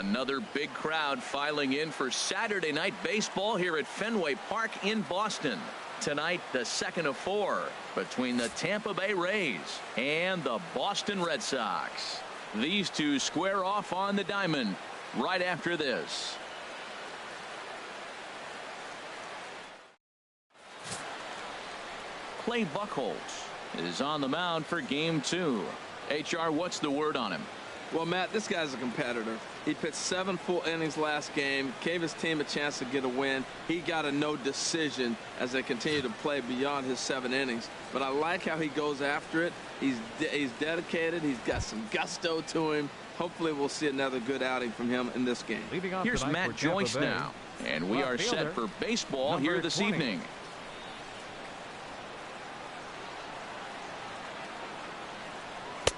Another big crowd filing in for Saturday night baseball here at Fenway Park in Boston. Tonight, the second of four between the Tampa Bay Rays and the Boston Red Sox. These two square off on the diamond right after this. Clay Buchholz is on the mound for game 2. HR, what's the word on him? Well, Matt, this guy's a competitor. He pitched 7 full innings last game, gave his team a chance to get a win. He got a no decision as they continue to play beyond his 7 innings. But I like how he goes after it. He's dedicated. He's got some gusto to him. Hopefully we'll see another good outing from him in this game. Here's Matt Joyce now, and we are set for baseball here this evening.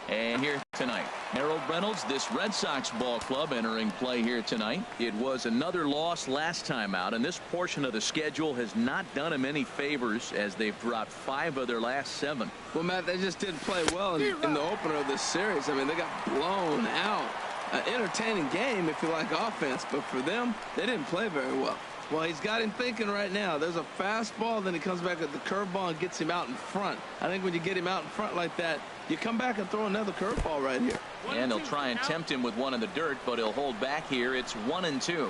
And here tonight, Harold Reynolds, this Red Sox ball club entering play here tonight. It was another loss last time out, and this portion of the schedule has not done him any favors as they've dropped 5 of their last 7. Well, Matt, they just didn't play well in the opener of this series. I mean, they got blown out. An entertaining game if you like offense, but for them, they didn't play very well. Well, he's got him thinking right now. There's a fastball, then he comes back at the curveball and gets him out in front. I think when you get him out in front like that, you come back and throw another curveball right here. And they'll try and tempt him with one in the dirt, but he'll hold back here. It's 1-2.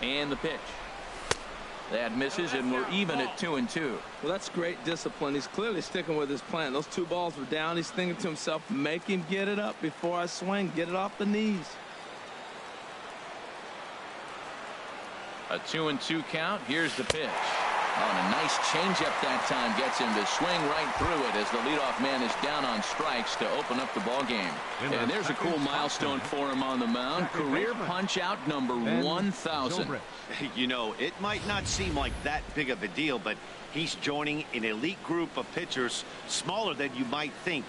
And the pitch. That misses, and we're even at 2-2. Well, that's great discipline. He's clearly sticking with his plan. Those 2 balls were down. He's thinking to himself, make him get it up before I swing. Get it off the knees. A 2-2 count. Here's the pitch. Oh, and a nice changeup that time gets him to swing right through it as the leadoff man is down on strikes to open up the ball game. And there's a cool milestone for him on the mound. Career punch out number 1,000. You know, it might not seem like that big of a deal, but he's joining an elite group of pitchers smaller than you might think.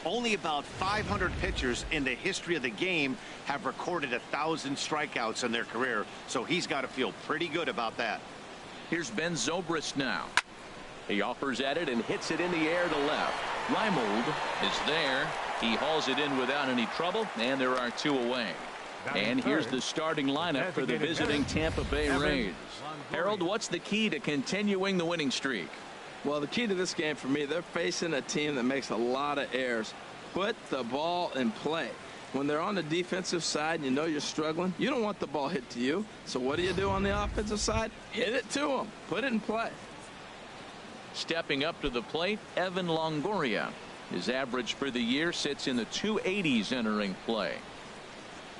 Only about 500 pitchers in the history of the game have recorded 1,000 strikeouts in their career, so he's got to feel pretty good about that. Here's Ben Zobrist now. He offers at it and hits it in the air to left. Reimold is there. He hauls it in without any trouble, and there are 2 away. And here's the starting lineup for the visiting Tampa Bay Rays. Harold, what's the key to continuing the winning streak? Well, the key to this game for me, they're facing a team that makes a lot of errors. Put the ball in play. When they're on the defensive side and you know you're struggling, you don't want the ball hit to you. So what do you do on the offensive side? Hit it to them. Put it in play. Stepping up to the plate, Evan Longoria. His average for the year sits in the 280s entering play.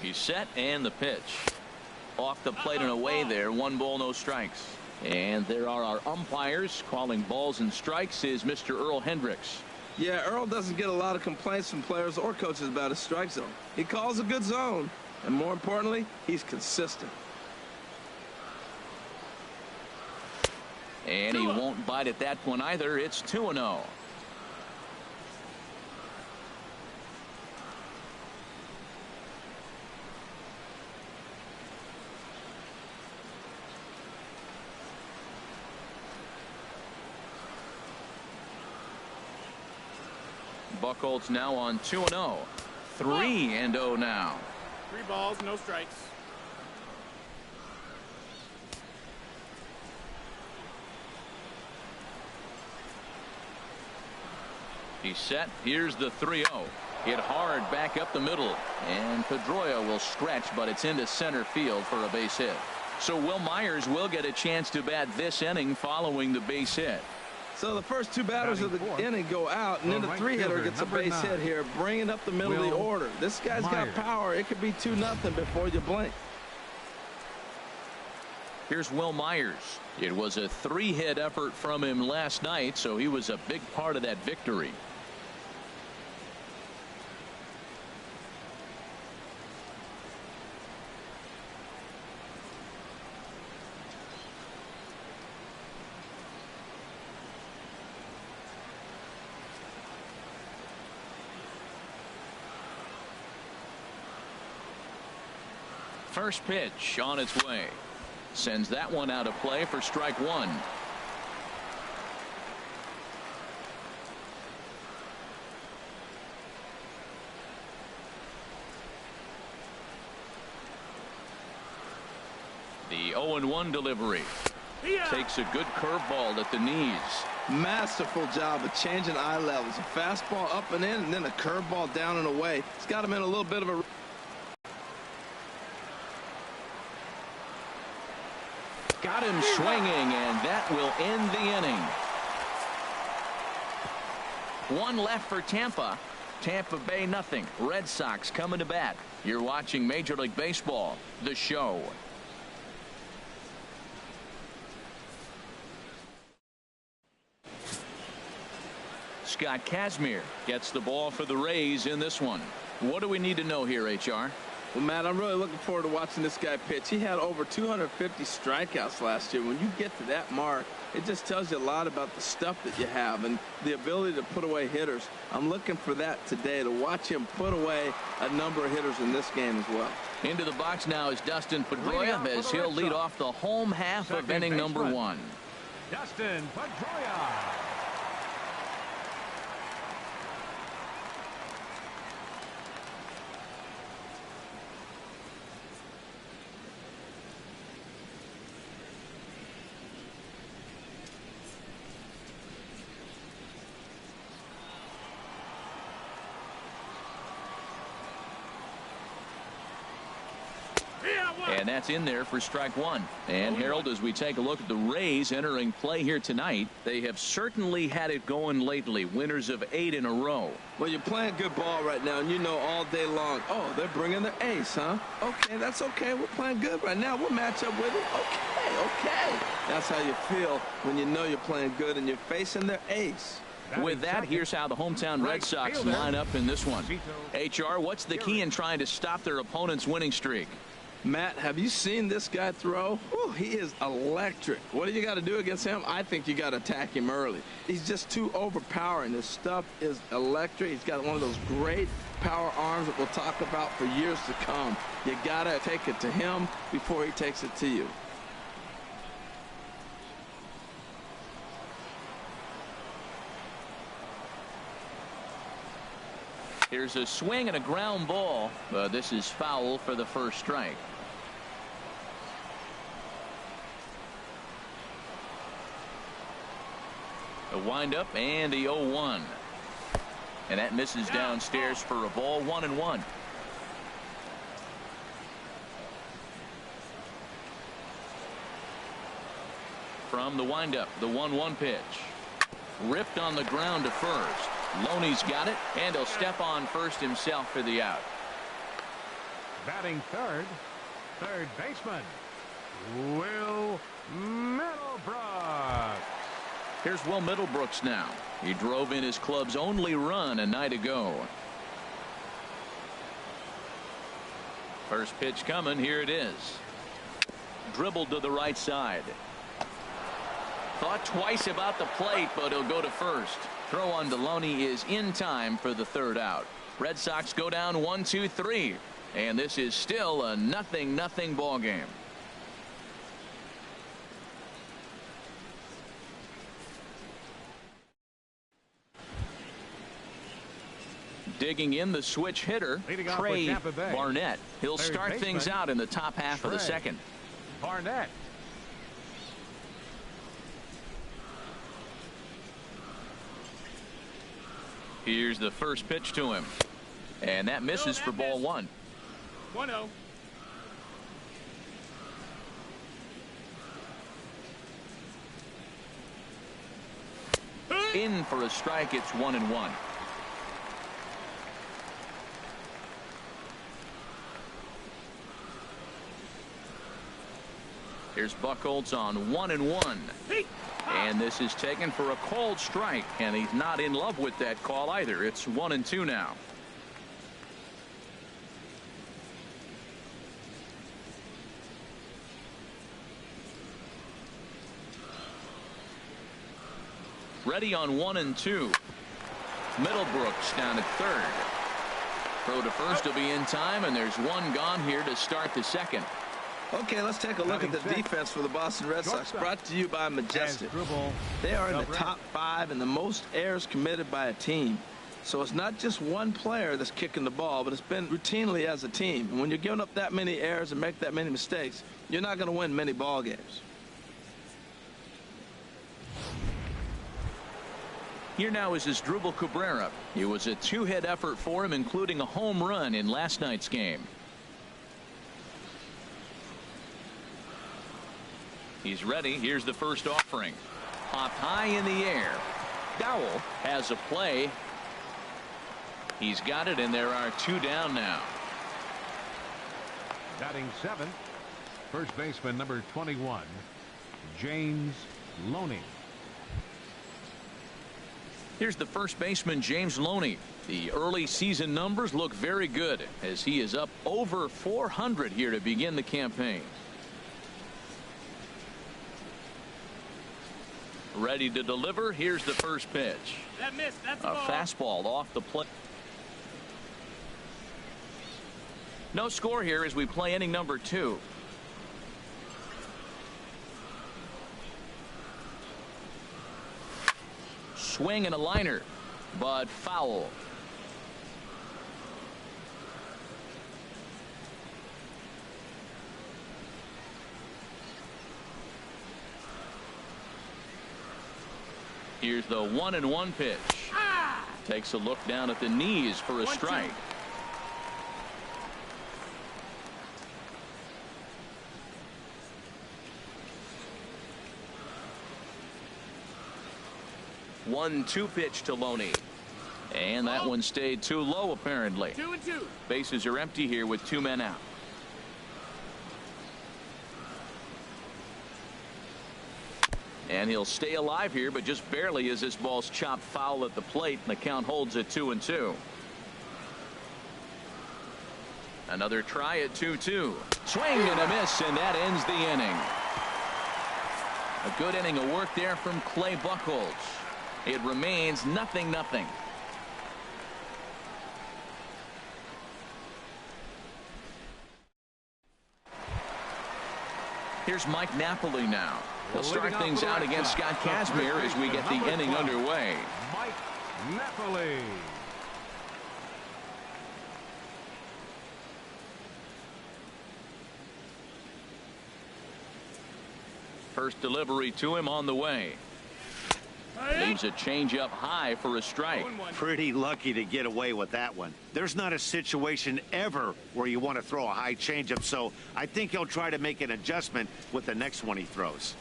He's set, and the pitch. Off the plate and away there. 1 ball, no strikes. And there are our umpires. Calling balls and strikes is Mr. Earl Hendricks. Yeah, Earl doesn't get a lot of complaints from players or coaches about his strike zone. He calls a good zone, and more importantly, he's consistent. And he won't bite at that one either. It's 2-0. Buchholz now on 2-0. 3-0 now. 3 balls, no strikes. He's set. Here's the 3-0. Hit hard back up the middle. And Pedroia will stretch, but it's into center field for a base hit. So Will Myers will get a chance to bat this inning following the base hit. So the first 2 batters of the inning go out, and then the 3-hitter gets a base hit here, bringing up the middle of the order. This guy's got power. It could be 2-0 before you blink. Here's Will Myers. It was a 3-hit effort from him last night, so he was a big part of that victory. First pitch on its way. Sends that one out of play for strike one. The 0-1 delivery. Takes a good curveball at the knees. Masterful job of changing eye levels. A fastball up and in, and then a curveball down and away. It's got him in a little bit of a... Got him swinging, and that will end the inning. One left for Tampa. Tampa Bay nothing. Red Sox coming to bat. You're watching Major League Baseball, the show. Scott Kazmir gets the ball for the Rays in this one. What do we need to know here, HR? Well, Matt, I'm really looking forward to watching this guy pitch. He had over 250 strikeouts last year. When you get to that mark, it just tells you a lot about the stuff that you have and the ability to put away hitters. I'm looking for that today, to watch him put away a number of hitters in this game as well. Into the box now is Dustin Pedroia as he'll lead off the home half of inning number one. Dustin Pedroia. And that's in there for strike one. And Harold, as we take a look at the Rays entering play here tonight, they have certainly had it going lately. Winners of 8 in a row. Well, you're playing good ball right now, and you know all day long, oh, they're bringing their ace, huh? Okay, that's okay. We're playing good right now. We'll match up with it. Okay. That's how you feel when you know you're playing good and you're facing their ace. With that, here's how the hometown Red Sox line up in this one. HR, what's the key in trying to stop their opponent's winning streak? Matt, have you seen this guy throw? Whew, he is electric. What do you got to do against him? I think you got to attack him early. He's just too overpowering. His stuff is electric. He's got one of those great power arms that we'll talk about for years to come. You got to take it to him before he takes it to you. Here's a swing and a ground ball. This is foul for the first strike. A windup and the 0-1. And that misses downstairs for a ball. 1-1. From the windup, the 1-1 pitch. Ripped on the ground to first. Loney's got it, and he'll step on first himself for the out. Batting third baseman, Will Middlebrooks. Here's Will Middlebrooks now. He drove in his club's only run a night ago. First pitch coming. Here it is. Dribbled to the right side. Thought twice about the plate, but he'll go to first. Throw on Deloney is in time for the third out. Red Sox go down 1-2-3, and this is still a 0-0 ball game. Digging in the switch hitter, Trey Barnett. He'll start things out in the top half of the second. Barnett. Here's the first pitch to him, and that misses for ball one. 1-0. In for a strike. It's 1-1. Here's Buchholz on 1-1. And this is taken for a called strike, and he's not in love with that call either. It's 1-2 now. Ready on 1-2. Middlebrooks down at third. Throw to first will be in time, and there's one gone here to start the second. Okay, let's take a look at the defense for the Boston Red Sox, brought to you by Majestic. They are in the top 5 in the most errors committed by a team. So it's not just one player that's kicking the ball, but it's been routinely as a team. And when you're giving up that many errors and make that many mistakes, you're not going to win many ball games. Here now is Asdrubal Cabrera. It was a 2-hit effort for him, including a home run in last night's game. He's ready. Here's the first offering. Popped high in the air. Dowell has a play. He's got it, and there are 2 down now. Batting 7th, first baseman number 21, James Loney. Here's the first baseman, James Loney. The early season numbers look very good as he is up over 400 here to begin the campaign. Ready to deliver. Here's the first pitch. That missed. That's a fastball off the plate. No score here as we play inning number 2. Swing and a liner, but foul. Here's the 1-1 pitch. Takes a look down at the knees for a strike. 1-2 pitch to Loney. And that one stayed too low, apparently. 2-2. Bases are empty here with 2 men out. And he'll stay alive here, but just barely as this ball's chopped foul at the plate, and the count holds at 2-2. Another try at 2-2. Swing and a miss, and that ends the inning. A good inning of work there from Clay Buchholz. It remains 0-0. Here's Mike Napoli now. He'll start things out against Scott Kazmir as we get the inning underway. Mike Napoli. First delivery to him on the way. Leaves a changeup high for a strike. Pretty lucky to get away with that one. There's not a situation ever where you want to throw a high changeup, so I think he'll try to make an adjustment with the next one he throws.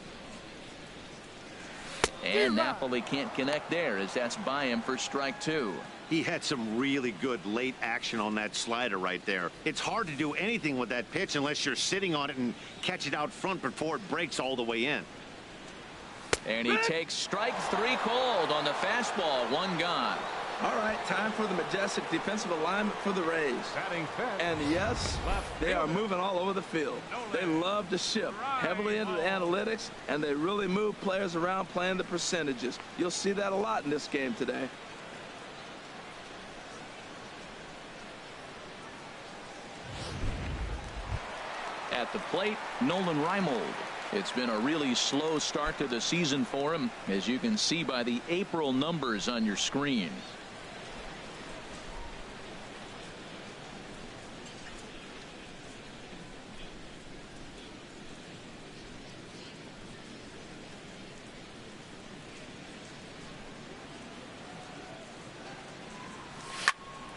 And Napoli can't connect there as that's by him for strike 2. He had some really good late action on that slider right there. It's hard to do anything with that pitch unless you're sitting on it and catch it out front before it breaks all the way in. And he takes strike 3 called on the fastball. 1 gone. All right, time for the majestic defensive alignment for the Rays. And yes, they are moving all over the field. They love to shift heavily into the analytics, and they really move players around playing the percentages. You'll see that a lot in this game today. At the plate, Nolan Reimold. It's been a really slow start to the season for him, as you can see by the April numbers on your screen.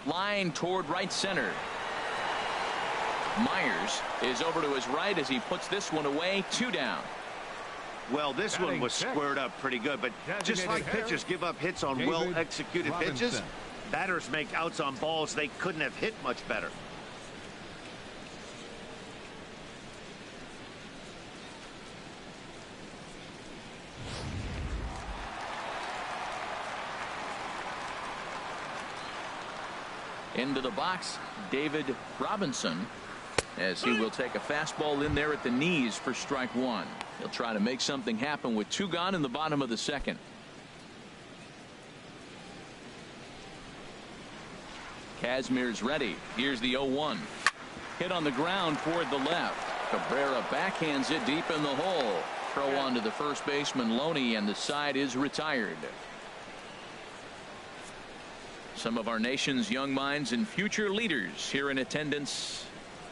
Line toward right center. Myers is over to his right as he puts this one away. 2 down. Well, this one was squared up pretty good, but just like pitchers give up hits on well-executed pitches, batters make outs on balls they couldn't have hit much better. Into the box, David Robinson, as he will take a fastball in there at the knees for strike 1. He'll try to make something happen with 2 gone in the bottom of the second. Kazmir's ready. Here's the 0-1. Hit on the ground toward the left. Cabrera backhands it deep in the hole. Throw on to the first baseman Loney, and the side is retired. Some of our nation's young minds and future leaders here in attendance.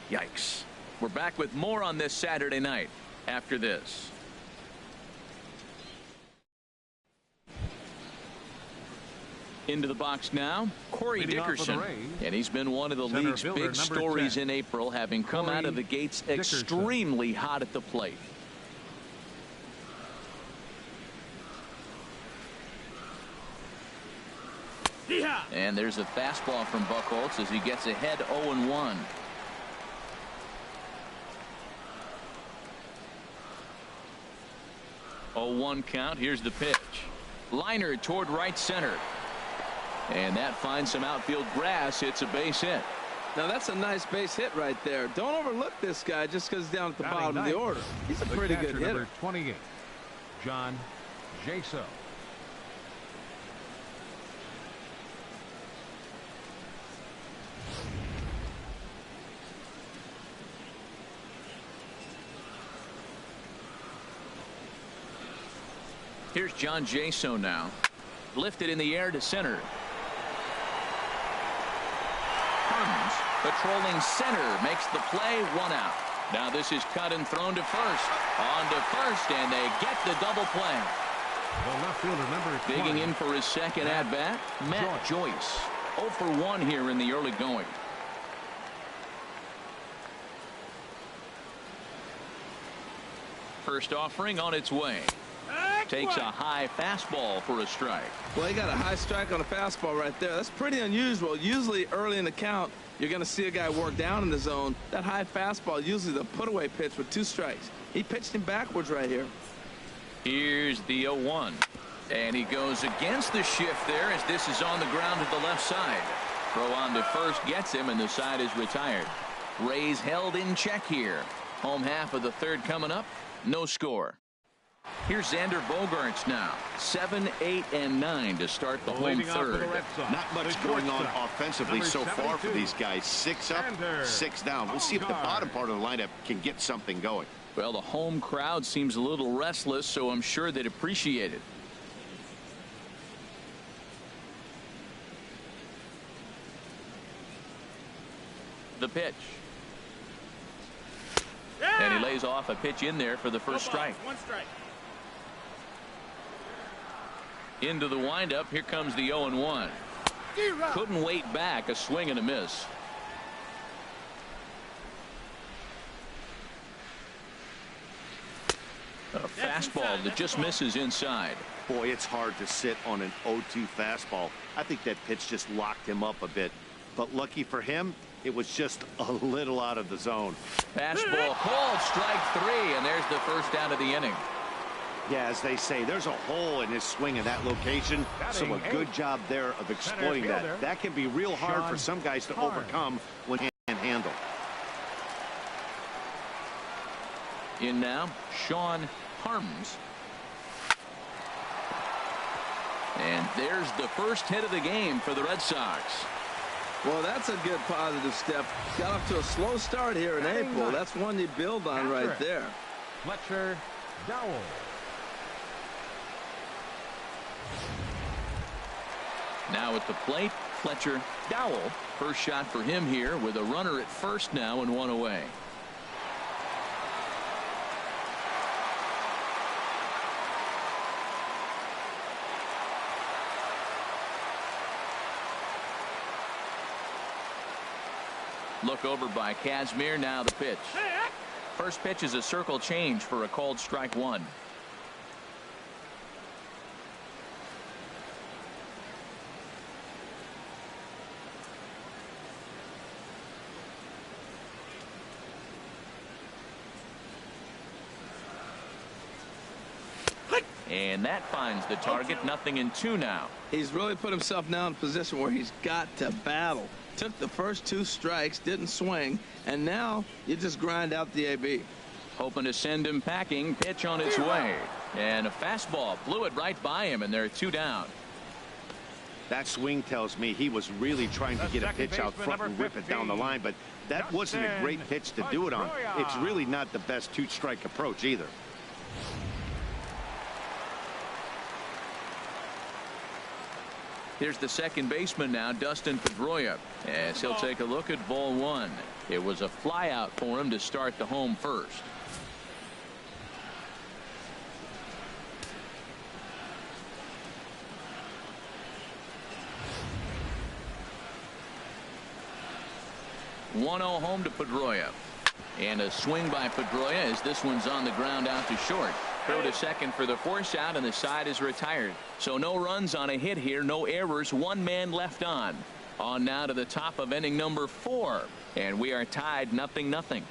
Yikes. We're back with more on this Saturday night after this. Into the box now, Corey Dickerson, and he's been one of the league's big stories in April, having come out of the gates extremely hot at the plate. And there's a fastball from Buchholz as he gets ahead 0-1. Oh, 1 count. Here's the pitch. Liner toward right center. And that finds some outfield grass. It's a base hit. Now that's a nice base hit right there. Don't overlook this guy just because he's down at the bottom of the order. He's a pretty good hitter. Number 28, John Jaso. Here's John Jaso now. Lifted in the air to center. Harms patrolling center makes the play, 1 out. Now this is cut and thrown to first. On to first, and they get the double play. The left fielder, number 20. Digging in for his second at-bat, Matt Joyce. 0 for 1 here in the early going. First offering on its way. Takes a high fastball for a strike. Well, he got a high strike on a fastball right there. That's pretty unusual. Usually early in the count, you're going to see a guy work down in the zone. That high fastball, usually the put-away pitch with 2 strikes. He pitched him backwards right here. Here's the 0-1. And he goes against the shift there as this is on the ground to the left side. Throw on to first gets him, and the side is retired. Rays held in check here. Home half of the third coming up. No score. Here's Xander Bogaerts now. 7, 8, and 9 to start the home third. Not much going on offensively so far for these guys. 6 up, 6 down. We'll see if the bottom part of the lineup can get something going. Well, the home crowd seems a little restless, so I'm sure they'd appreciate it. The pitch. And he lays off a pitch in there for the first strike. 1 strike. Into the windup. Here comes the 0-1. Couldn't wait back. A swing and a miss. A fastball that just misses inside. Boy, it's hard to sit on an 0-2 fastball. I think that pitch just locked him up a bit. But lucky for him, it was just a little out of the zone. Fastball called, strike 3, and there's the first out of the inning. Yeah, as they say, there's a hole in his swing in that location, so a good job there of exploiting that. That can be real hard for some guys to overcome when they can't handle. In now, Sean Harms. And there's the first hit of the game for the Red Sox. Well, that's a good positive step. Got off to a slow start here in April. That's one you build on right there. Fletcher Dowell. Now at the plate, Fletcher Dowell. First shot for him here with a runner at first now and 1 away. Look over by Kazmir. Now the pitch. First pitch is a circle change for a called strike 1. And that finds the target. 0-2 now. He's really put himself now in a position where he's got to battle. Took the first 2 strikes, didn't swing, and now you just grind out the AB. Hoping to send him packing. Pitch on its way. And a fastball blew it right by him, and there are 2 down. That swing tells me he was really trying to get a pitch out front and rip it down the line, but that wasn't a great pitch to do it on. It's really not the best two-strike approach either. Here's the second baseman now, Dustin Pedroia, as he'll take a look at ball one. It was a flyout for him to start the home first. One-0 home to Pedroia. And a swing by Pedroia as this one's on the ground out to short. Throw to second for the force out, and the side is retired. So no runs on a hit here, no errors, one man left on. On now to the top of inning number 4, and we are tied 0-0.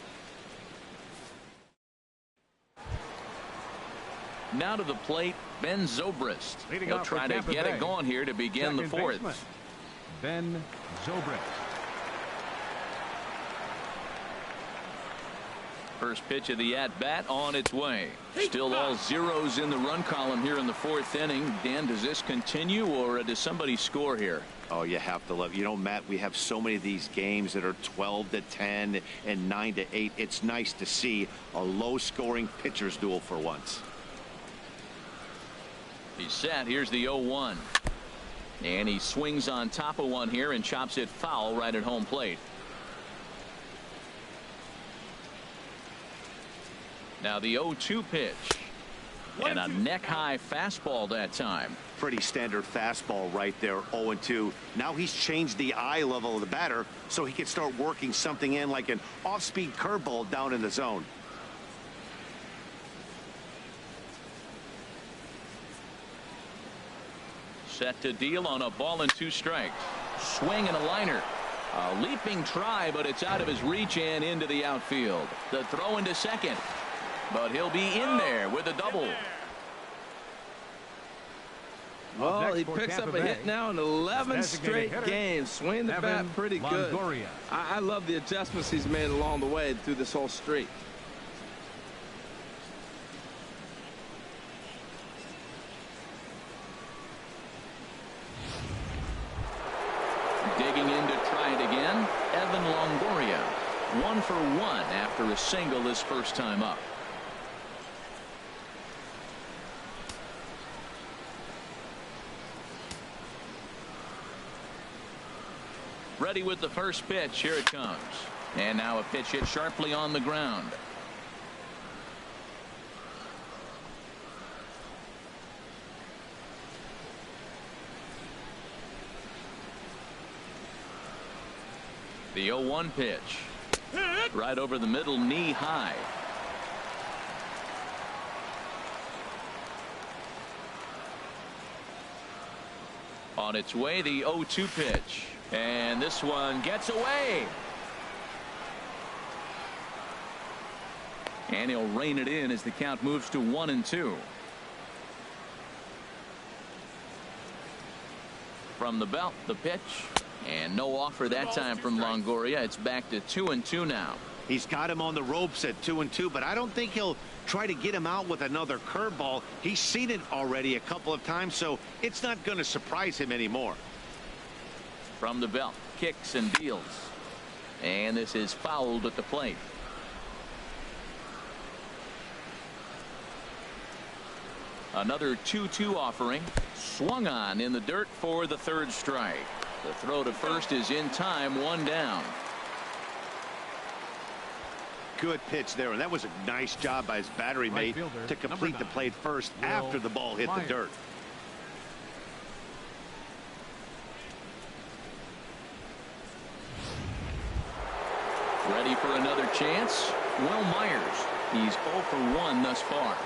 Now to the plate, Ben Zobrist. He'll try to get it going here to begin the fourth. Ben Zobrist. First pitch of the at-bat on its way. Still all zeros in the run column here in the fourth inning. Dan, does this continue, or does somebody score here? Oh, you have to love, you know, Matt, we have so many of these games that are 12-10 and 9-8. It's nice to see a low-scoring pitcher's duel for once. He's set. Here's the 0-1. And he swings on top of one here and chops it foul right at home plate. Now the 0-2 pitch. And a neck-high fastball that time. Pretty standard fastball right there, 0-2. Now he's changed the eye level of the batter so he can start working something in like an off-speed curveball down in the zone. Set to deal on a ball and 2 strikes. Swing and a liner. A leaping try, but it's out of his reach and into the outfield. The throw into second. But he'll be in there with a double. Well, he picks up a hit now in 11 straight games. Swing the bat pretty good. I love the adjustments he's made along the way through this whole streak. Digging in to try it again, Evan Longoria. 1 for 1 after a single his first time up. Ready with the first pitch. Here it comes. And now a pitch hit sharply on the ground. The 0-1 pitch. Right over the middle, knee high. On its way, the 0-2 pitch. And this one gets away. And he'll rein it in as the count moves to 1-2. From the belt, the pitch. And no offer that time from Longoria. It's back to 2-2 now. He's got him on the ropes at 2-2, but I don't think he'll try to get him out with another curveball. He's seen it already a couple of times, so it's not going to surprise him anymore. From the belt, kicks and deals. And this is fouled at the plate. Another 2-2 offering. Swung on in the dirt for the third strike. The throw to first is in time, 1 down. Good pitch there, and that was a nice job by his battery mate to complete the play first after the ball hit the dirt. Ready for another chance? Will Myers. He's 0 for 1 thus far.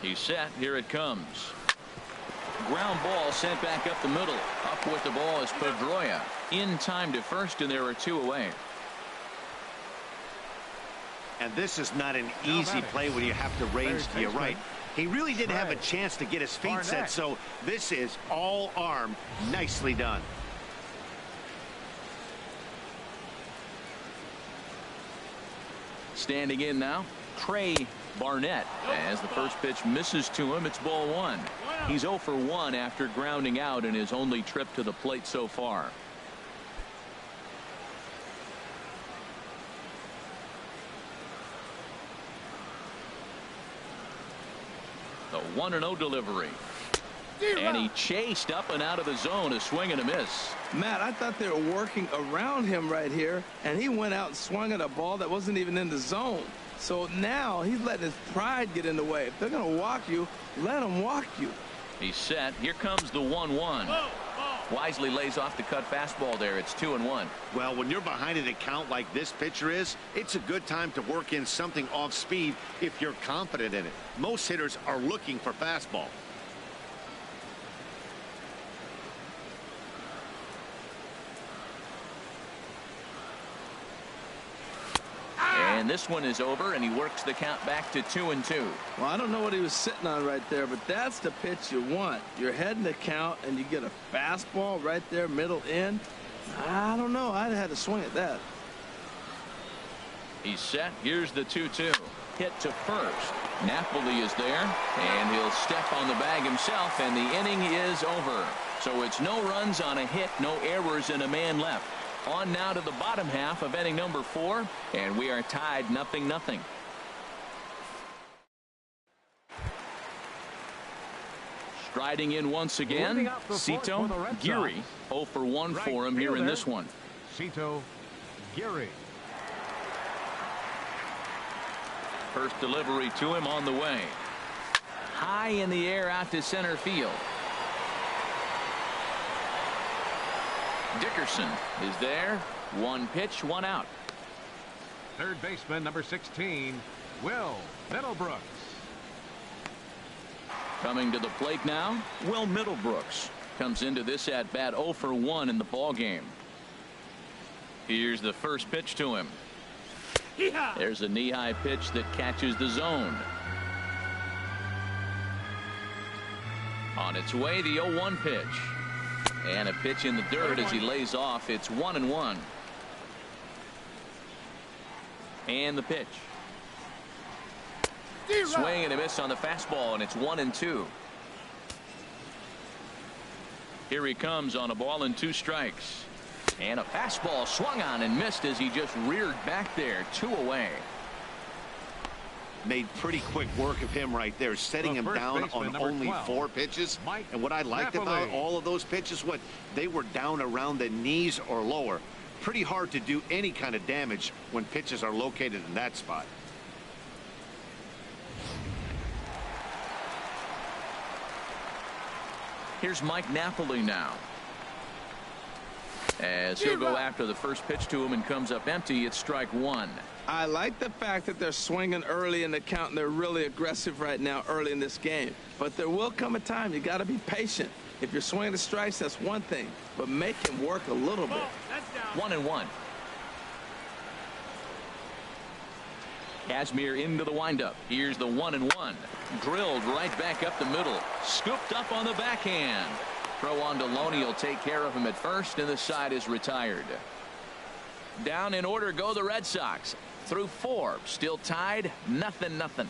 He's set. Here it comes. Ground ball sent back up the middle. Up with the ball is Pedroia. In time to first, and there are 2 away. And this is not an easy play when you have to range to your right. He really didn't have a chance to get his feet set, so this is all arm. Nicely done. Standing in now, Trey Barnett. As the first pitch misses to him, it's ball one. He's 0 for 1 after grounding out in his only trip to the plate so far. The 1-0 delivery. And he chased up and out of the zone, a swing and a miss. Matt, I thought they were working around him right here, and he went out and swung at a ball that wasn't even in the zone. So now he's letting his pride get in the way. If they're going to walk you, let them walk you. He's set. Here comes the 1-1. Wisely lays off the cut fastball there. It's 2-1. Well, when you're behind an account like this pitcher is, it's a good time to work in something off speed if you're confident in it. Most hitters are looking for fastball. And this one is over, and he works the count back to 2-2. Well, I don't know what he was sitting on right there, but that's the pitch you want. You're heading the count, and you get a fastball right there, middle in. I don't know. I'd have had to swing at that. He's set. Here's the 2-2. Hit to first. Napoli is there, and he'll step on the bag himself, and the inning is over. So it's no runs on a hit, no errors, and a man left. On now to the bottom half of inning number 4, and we are tied 0-0. Striding in once again, Cito Geary. 0 for 1 for him here in this one. Cito Geary. First delivery to him on the way. High in the air out to center field. Dickerson is there. 1 pitch, 1 out. Third baseman, number 16, Will Middlebrooks. Coming to the plate now, Will Middlebrooks comes into this at bat 0 for 1 in the ball game. Here's the first pitch to him. There's a knee-high pitch that catches the zone. On its way, the 0-1 pitch. And a pitch in the dirt as he lays off. It's 1-1. And the pitch. Swing and a miss on the fastball, and it's 1-2. Here he comes on a ball and 2 strikes. And a fastball swung on and missed as he just reared back there. 2 away. Made pretty quick work of him right there, setting him down on only 4 pitches. And what I liked about all of those pitches, they were down around the knees or lower. Pretty hard to do any kind of damage when pitches are located in that spot. Here's Mike Napoli now. As he'll go after the first pitch to him and comes up empty. It's strike 1. I like the fact that they're swinging early in the count, and they're really aggressive right now early in this game. But there will come a time you got to be patient. If you're swinging the strikes, that's one thing, but make him work a little bit. 1-1. Kazmir into the windup. Here's the 1-1. Drilled right back up the middle. Scooped up on the backhand. Throw on to Loney will take care of him at first, and the side is retired. Down in order go the Red Sox. Through 4, still tied, 0-0.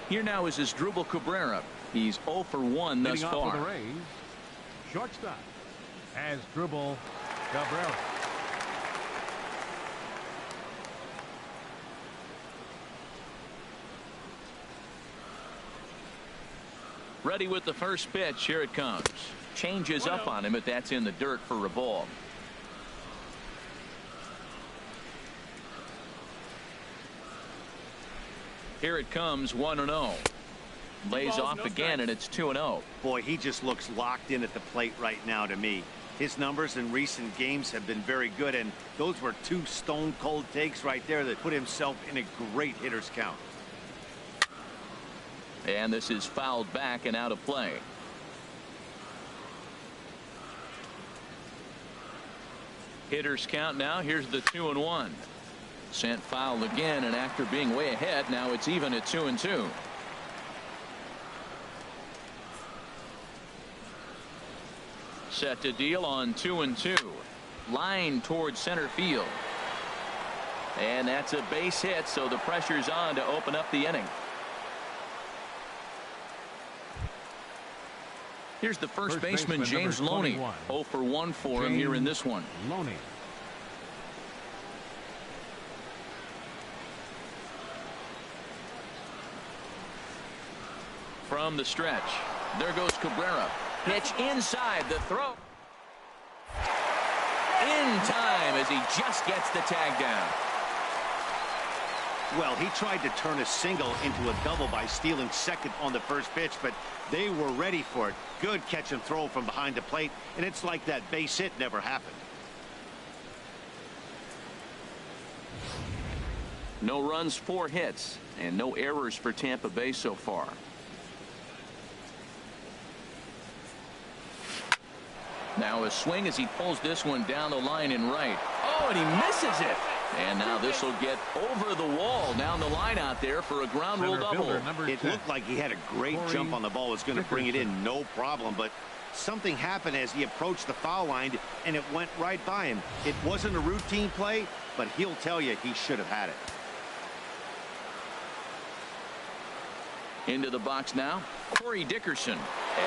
Here now is Asdrubal Cabrera. He's 0 for 1 thus Leading off for far. the Rays, shortstop, Asdrubal Cabrera. Ready with the first pitch. Here it comes. Changes up on him, but that's in the dirt for a ball. Here it comes. 1-0. Lays off again, and it's 2-0. Boy, he just looks locked in at the plate right now to me. His numbers in recent games have been very good, and those were 2 stone-cold takes right there that put himself in a great hitter's count. And this is fouled back and out of play. Hitters count now. Here's the 2-1. Sent foul again, and after being way ahead, now it's even at 2-2. Set to deal on 2-2. Line towards center field. And that's a base hit, so the pressure's on to open up the inning. Here's the first baseman, James Loney. 0 for 1 for him here in this one. Loney. From the stretch, there goes Cabrera. Pitch inside, the throw. In time as he just gets the tag down. Well, he tried to turn a single into a double by stealing second on the first pitch, but they were ready for it. Good catch and throw from behind the plate, and it's like that base hit never happened. No runs, 4 hits, and no errors for Tampa Bay so far. Now a swing as he pulls this one down the line in right. Oh, and he misses it. And now this will get over the wall down the line out there for a ground rule double. It looked like he had a great jump on the ball. Was going to bring it in, no problem. But something happened as he approached the foul line, and it went right by him. It wasn't a routine play, but he'll tell you he should have had it. Into the box now, Corey Dickerson,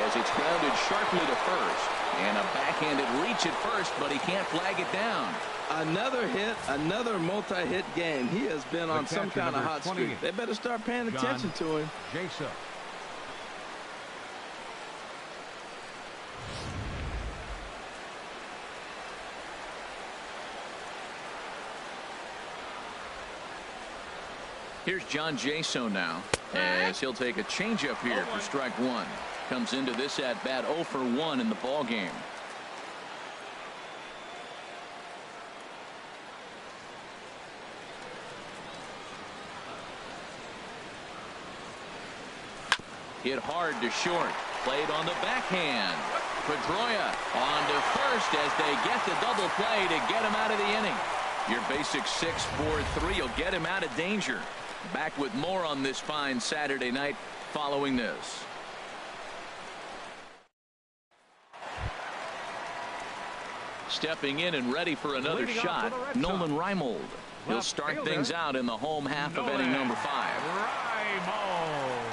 as it's grounded sharply to first. And a backhanded reach at first, but he can't flag it down. Another hit, another multi-hit game. He has been on some kind of hot streak. They better start paying attention to him. Jason. Here's John Jaso now, as he'll take a changeup here for strike 1. Comes into this at bat 0 for 1 in the ball game. Hit hard to short. Played on the backhand. Pedroia on to first as they get the double play to get him out of the inning. Your basic 6-4-3 will get him out of danger. Back with more on this fine Saturday night following this. Stepping in and ready for another shot, Nolan Reimold. He'll start things out in the home half of inning number 5. Reimold.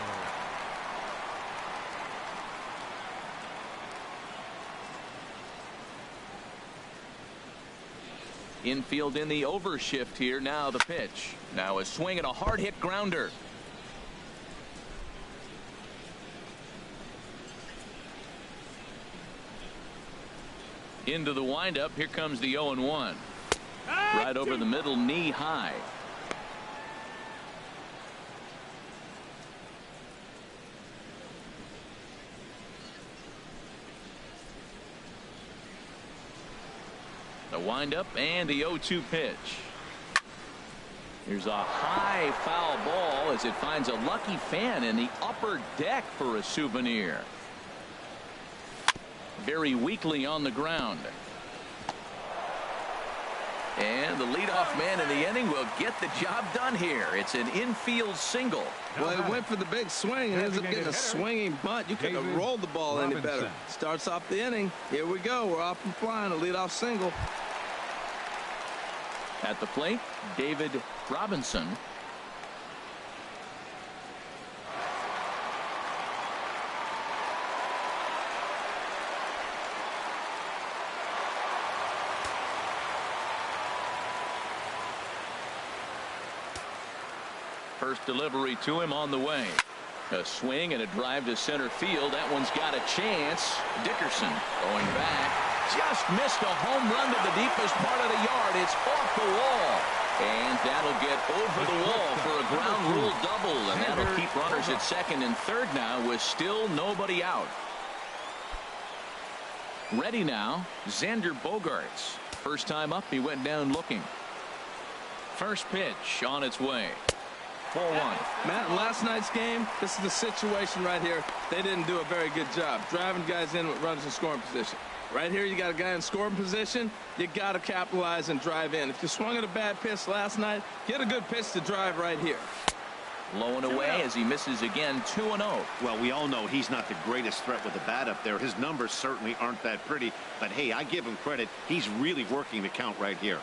Infield in the overshift here. Now the pitch. Now a swing and a hard hit grounder. Into the windup. Here comes the 0-1. Right over the middle, knee high. The windup and the 0-2 pitch. Here's a high foul ball as it finds a lucky fan in the upper deck for a souvenir. Very weakly on the ground. And the leadoff man in the inning will get the job done here. It's an infield single. Well, he went for the big swing and ends up getting a swinging bunt. You couldn't have rolled the ball any better. Starts off the inning. Here we go. We're off and flying. A leadoff single. At the plate, David Robinson. First delivery to him on the way. A swing and a drive to center field. That one's got a chance. Dickerson going back. Just missed a home run to the deepest part of the yard. It's off the wall. And that'll get over the wall for a ground rule double. And that'll keep runners at second and third now with still nobody out. Ready now, Xander Bogaerts. First time up, he went down looking. First pitch on its way. 4-1. Matt, in last night's game, this is the situation right here. They didn't do a very good job driving guys in with runners in scoring position. Right here, you got a guy in scoring position. You got to capitalize and drive in. If you swung at a bad pitch last night, get a good pitch to drive right here. Low and away as he misses again. 2-0. Well, we all know he's not the greatest threat with the bat up there. His numbers certainly aren't that pretty. But, hey, I give him credit. He's really working the count right here.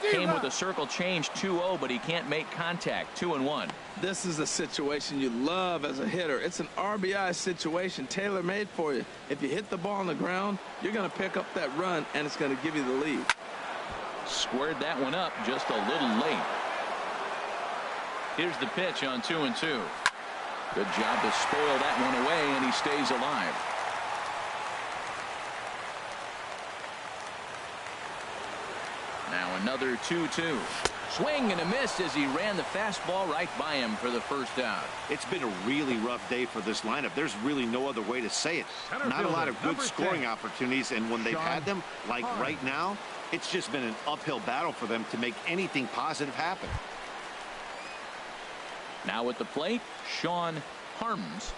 Came with a circle change. 2-0, but he can't make contact. 2-1. This is a situation you love as a hitter. It's an RBI situation tailor-made for you. If you hit the ball on the ground, you're going to pick up that run, and it's going to give you the lead. Squared that one up just a little late. Here's the pitch on 2-2. Good job to spoil that one away, and he stays alive. Now another 2-2. Swing and a miss as he ran the fastball right by him for the first out. It's been a really rough day for this lineup. There's really no other way to say it. Not a lot of good scoring opportunities, and when they've had them, like right now, it's just been an uphill battle for them to make anything positive happen. Now at the plate, Sean Harms.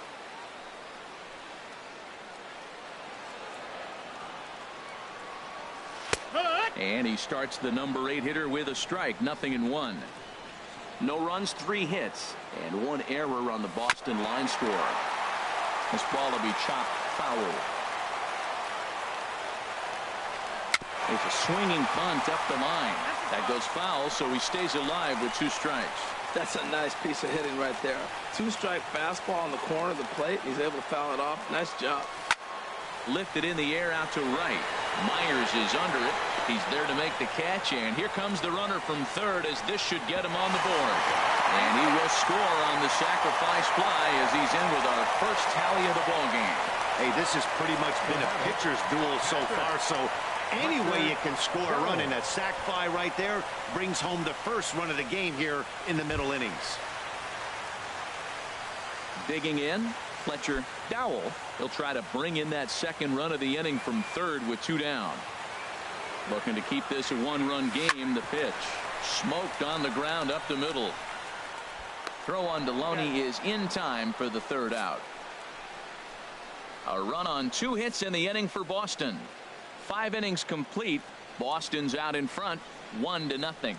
And he starts the number 8 hitter with a strike. 0-1. No runs, 3 hits, and 1 error on the Boston line score. This ball will be chopped foul. It's a swinging bunt up the line. That goes foul, so he stays alive with 2 strikes. That's a nice piece of hitting right there. 2-strike fastball on the corner of the plate. He's able to foul it off. Nice job. Lifted in the air out to right. Myers is under it. He's there to make the catch, and here comes the runner from third as this should get him on the board. And he will score on the sacrifice fly as he's in with our first tally of the ballgame. Hey, this has pretty much been a pitcher's duel so far, so any way you can score a run, in a sac fly right there brings home the first run of the game here in the middle innings. Digging in, Fletcher Dowell. He'll try to bring in that second run of the inning from third with 2 down. Looking to keep this a 1-run game. The pitch smoked on the ground up the middle. Throw on Deloney is in time for the 3rd out. A run on 2 hits in the inning for Boston. 5 innings complete. Boston's out in front 1-0.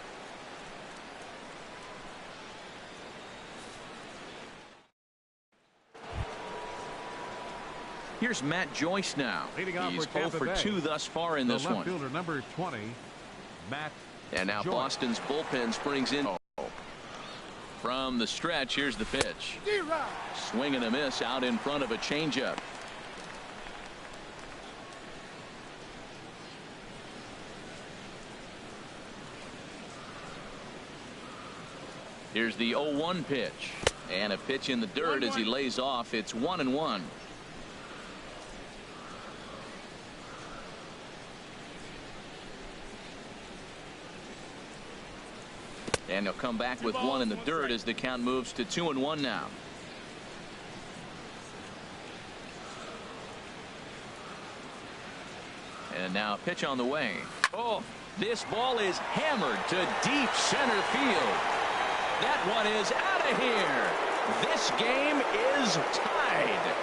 Here's Matt Joyce now. He's 0 for 2 thus far in this one. Fielder number 20, Matt. And now Joyce. Boston's bullpen springs in. From the stretch, here's the pitch. Swing and a miss out in front of a changeup. Here's the 0-1 pitch. And a pitch in the dirt as he lays off. It's 1-1. And he'll come back with 1 in the dirt as the count moves to 2-1 now. And now a pitch on the way. Oh, this ball is hammered to deep center field. That one is out of here. This game is tied.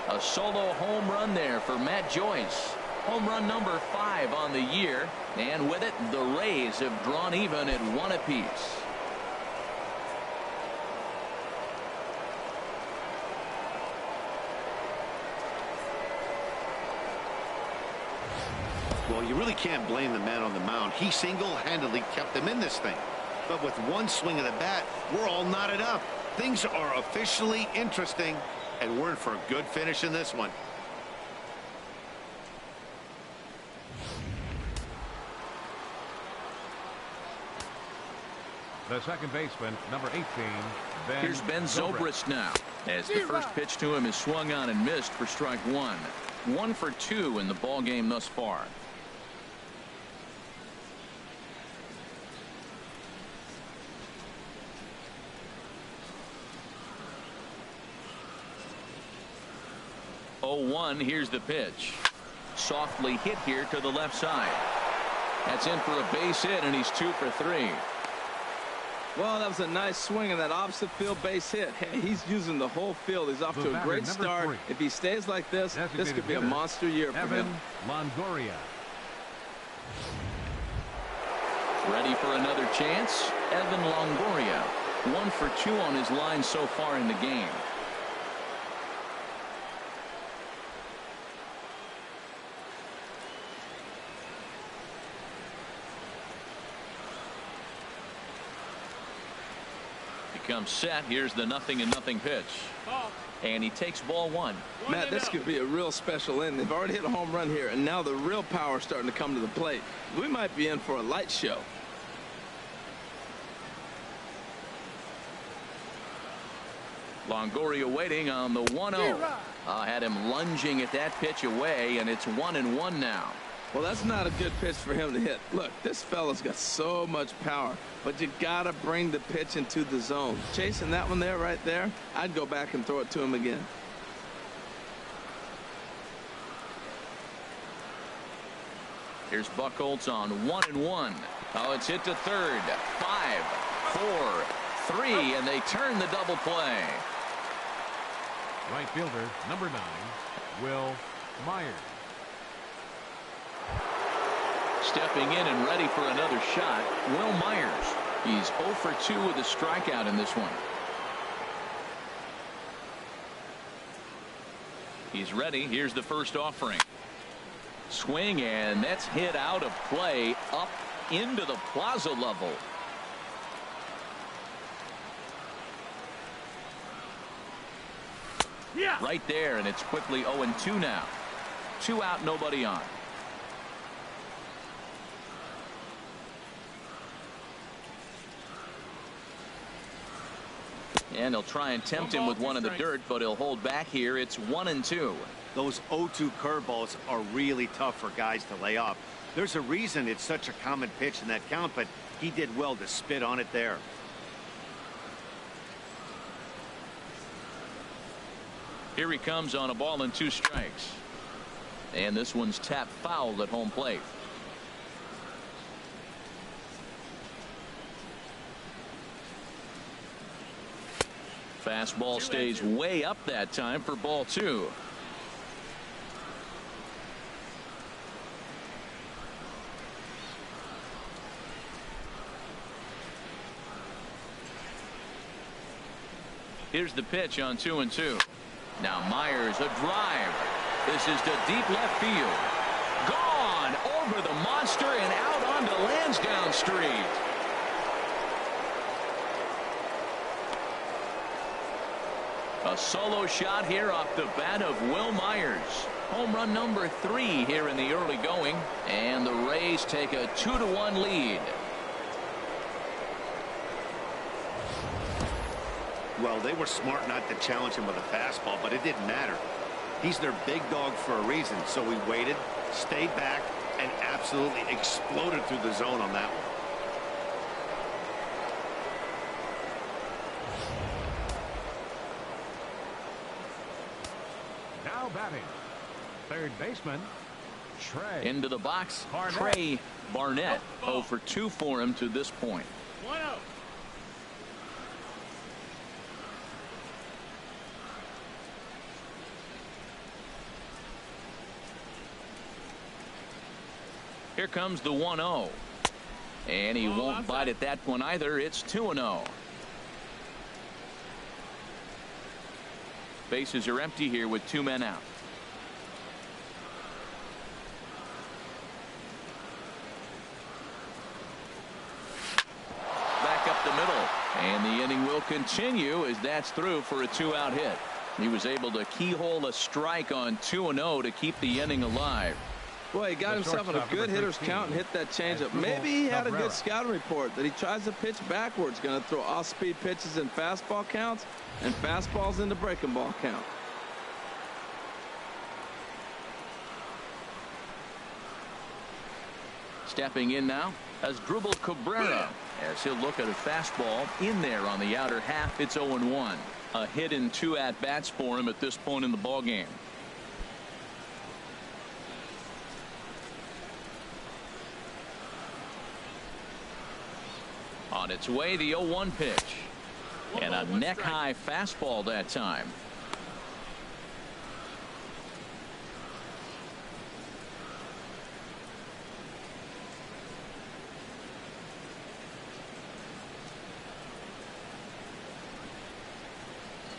A solo home run there for Matt Joyce. Home run number 5 on the year, and with it the Rays have drawn even at 1 apiece. Well, you really can't blame the man on the mound. He single-handedly kept them in this thing. But with 1 swing of the bat, we're all knotted up. Things are officially interesting, and we're in for a good finish in this one. The second baseman, number 18, Ben. Here's Ben Zobrist now, as the first pitch to him is swung on and missed for strike 1. 1 for 2 in the ball game thus far. Oh, 1. Here's the pitch. Softly hit here to the left side. That's in for a base hit, and he's 2 for 3. Well, that was a nice swing and that opposite field base hit. Hey, he's using the whole field. He's off to a great start. 3. If he stays like this could be a monster year for him. Longoria. Ready for another chance. Evan Longoria, 1 for 2 on his line so far in the game. Comes set. Here's the 0-0 pitch. And he takes ball 1. Matt, this could be a real special inning. They've already hit a home run here, and now the real power is starting to come to the plate. We might be in for a light show. Longoria waiting on the 1-0. Had him lunging at that pitch away, and it's 1-1 now. Well, that's not a good pitch for him to hit. Look, this fella's got so much power, but you got to bring the pitch into the zone. Chasing that one there, right there, I'd go back and throw it to him again. Here's Buchholz on 1-1. Oh, it's hit to third. 5, 4, 3, and they turn the double play. Right fielder, number 9, Will Myers. Stepping in and ready for another shot, Will Myers. He's 0 for 2 with a strikeout in this one. He's ready. Here's the first offering. Swing, and that's hit out of play up into the plaza level. Yeah. Right there, and it's quickly 0-2 now. 2 out, nobody on. And they'll try and tempt him with one in the dirt, but he'll hold back here. It's 1-2. Those 0-2 curveballs are really tough for guys to lay off. There's a reason it's such a common pitch in that count, but he did well to spit on it there. Here he comes on a ball and 2 strikes. And this one's tapped foul at home plate. Fastball stays way up that time for ball 2. Here's the pitch on 2-2. Now Myers, a drive. This is to deep left field. Gone over the monster and out onto Lansdowne Street. A solo shot here off the bat of Will Myers. Home run number 3 here in the early going, and the Rays take a 2-1 lead. Well, they were smart not to challenge him with a fastball, but it didn't matter. He's their big dog for a reason, so he waited, stayed back, and absolutely exploded through the zone on that one. Now batting, third baseman, Trey. Into the box, Barnett. Trey Barnett. 0 for 2 for him to this point. 1-0. Here comes the 1-0. And he won't bite at that one either. It's 2-0. Bases are empty here with 2 men out. Back up the middle. And the inning will continue as that's through for a 2-out hit. He was able to keyhole a strike on 2-0 to keep the inning alive. Boy, he got himself in a good hitter's count and hit that changeup. Maybe he had a good scouting report that he tries to pitch backwards. Going to throw off-speed pitches in fastball counts and fastballs into breaking ball count. Stepping in now as Dribble Cabrera, as he'll look at a fastball in there on the outer half. It's 0-1. A hit in 2 at-bats for him at this point in the ball game. On its way, the 0-1 pitch. And a neck-high fastball that time.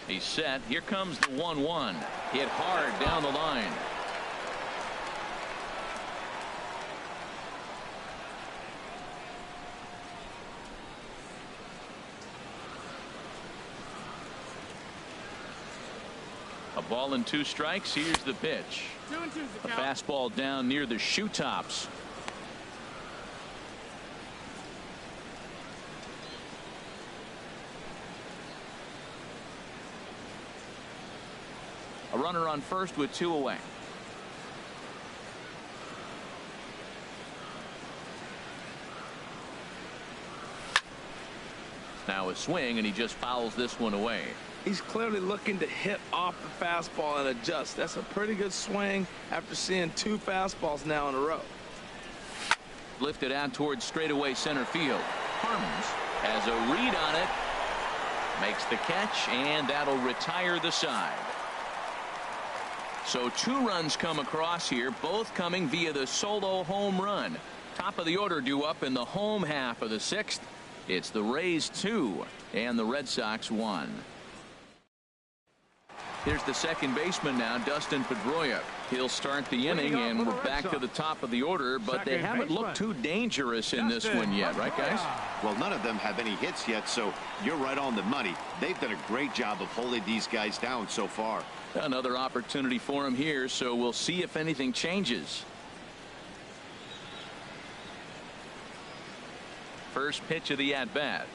He's set. Here comes the 1-1. Hit hard down the line. A ball and 2 strikes. Here's the pitch. 2-2's the A count. fastball down near the shoe tops. A runner on first with 2 away. Now a swing, and he just fouls this one away. He's clearly looking to hit off the fastball and adjust. That's a pretty good swing after seeing 2 fastballs now in a row. Lifted out towards straightaway center field. Harms has a read on it. Makes the catch, and that'll retire the side. So 2 runs come across here, both coming via the solo home run. Top of the order due up in the home half of the 6th. It's the Rays 2 and the Red Sox 1. Here's the second baseman now, Dustin Pedroia. He'll start the inning, and we're back to the top of the order, but they haven't looked too dangerous in this one yet, right, guys? Well, none of them have any hits yet, so you're right on the money. They've done a great job of holding these guys down so far. Another opportunity for him here, so we'll see if anything changes. First pitch of the at-bat.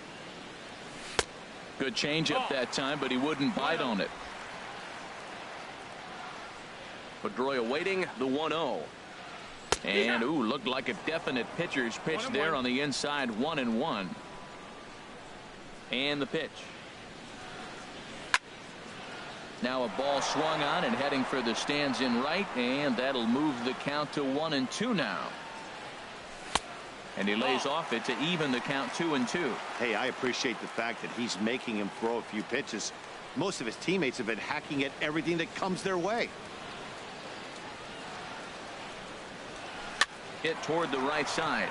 Good changeup that time, but he wouldn't bite on it. Pedroia waiting, the 1-0. And, ooh, looked like a definite pitcher's pitch there on the inside, 1-1. And the pitch. Now a ball swung on and heading for the stands in right, and that'll move the count to 1-2 now. And he lays off it to even the count 2-2. Hey, I appreciate the fact that he's making him throw a few pitches. Most of his teammates have been hacking at everything that comes their way. Hit toward the right side.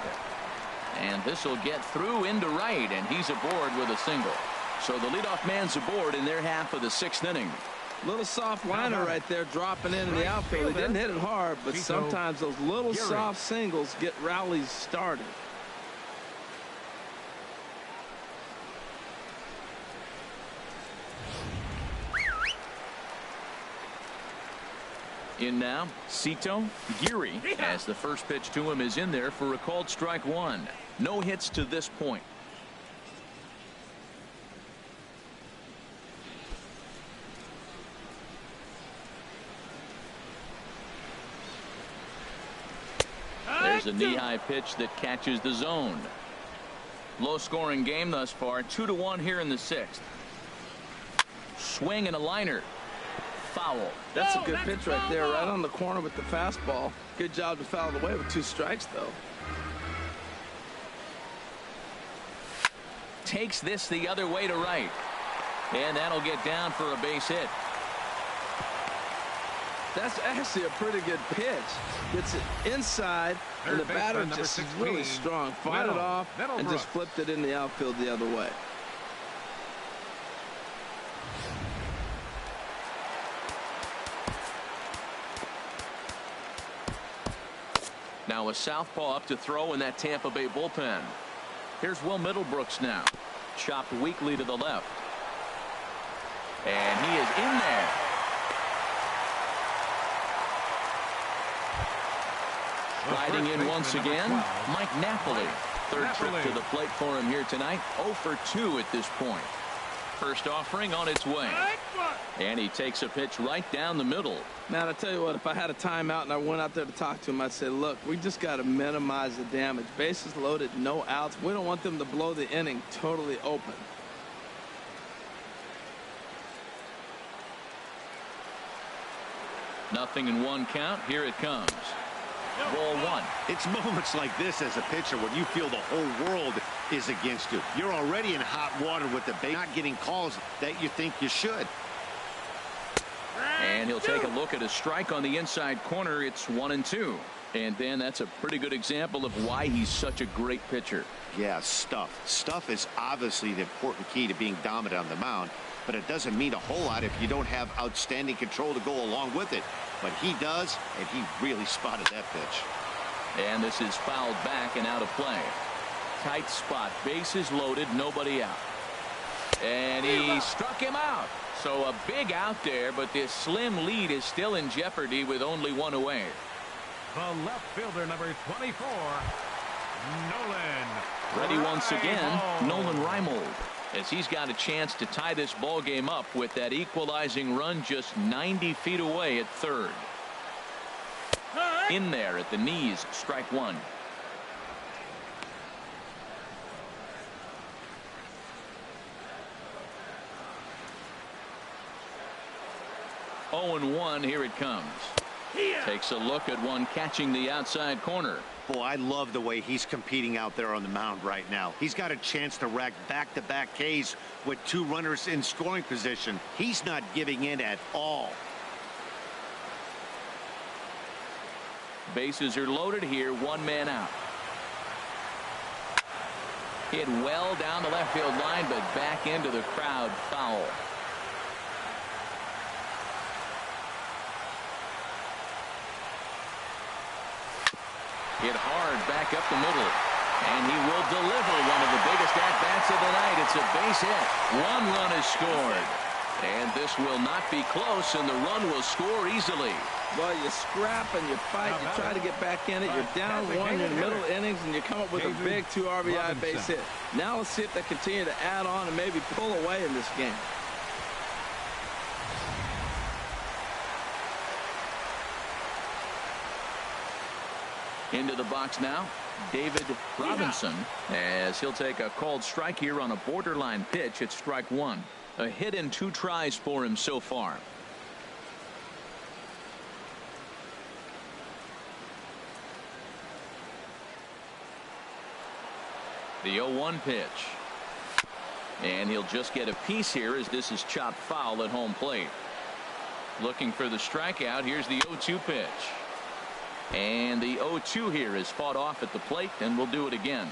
And this will get through into right, and he's aboard with a single. So the leadoff man's aboard in their half of the 6th inning. Little soft liner right there, dropping in the outfield. He didn't hit it hard, but sometimes those little soft singles get rallies started. In now, Cito Geary, as the first pitch to him is in there for a called strike 1. No hits to this point. There's a knee-high pitch that catches the zone. Low-scoring game thus far, 2-1 here in the 6th. Swing and a liner. Foul. That's a good pitch right there, right on the corner with the fastball. Good job to foul it away with 2 strikes, though. Takes this the other way to right. And that'll get down for a base hit. That's actually a pretty good pitch. Gets it inside, and the batter just is really strong. Fight it off and just flipped it in the outfield the other way. Now a southpaw up to throw in that Tampa Bay bullpen. Here's Will Middlebrooks now. Chopped weakly to the left. And he is in there. Riding in once again, Mike Napoli. Third trip to the plate for him here tonight. 0 for 2 at this point. First offering on its way. And he takes a pitch right down the middle. Man, I tell you what, if I had a timeout and I went out there to talk to him, I'd say, look, we just got to minimize the damage. Bases loaded, no outs. We don't want them to blow the inning totally open. Nothing in 1 count. Here it comes. Ball one. It's moments like this as a pitcher when you feel the whole world is against you. You're already in hot water with the base, not getting calls that you think you should. And he'll take a look at a strike on the inside corner. It's 1-2. And then that's a pretty good example of why he's such a great pitcher. Yeah, stuff is obviously the important key to being dominant on the mound, but it doesn't mean a whole lot if you don't have outstanding control to go along with it. But he does, and he really spotted that pitch. And this is fouled back and out of play. Tight spot, bases loaded, nobody out. And he struck him out. So a big out there, but this slim lead is still in jeopardy with only one away. The left fielder, number 24, Nolan. Ready once again, Reimold. Nolan Reimold, as he's got a chance to tie this ball game up with that equalizing run just 90 feet away at third. In there at the knees, strike one. Oh, and 1, here it comes. Takes a look at one catching the outside corner. Boy, I love the way he's competing out there on the mound right now. He's got a chance to rack back-to-back Ks with 2 runners in scoring position. He's not giving in at all. Bases are loaded here, 1 man out. Hit well down the left field line, but back into the crowd, foul. Hit hard back up the middle. And he will deliver one of the biggest at-bats of the night. It's a base hit. 1 run is scored. And this will not be close, and the run will score easily. Well, you scrap and you fight. You try to get back in it. You're down 1 in the middle innings, and you come up with a big 2 RBI base hit. Now let's see if they continue to add on and maybe pull away in this game. Into the box now, David Robinson, as he'll take a called strike here on a borderline pitch at strike 1. A hit and 2 tries for him so far. The 0-1 pitch. And he'll just get a piece here as this is chopped foul at home plate. Looking for the strikeout. Here's the 0-2 pitch. And the 0-2 here is fought off at the plate, and we'll do it again.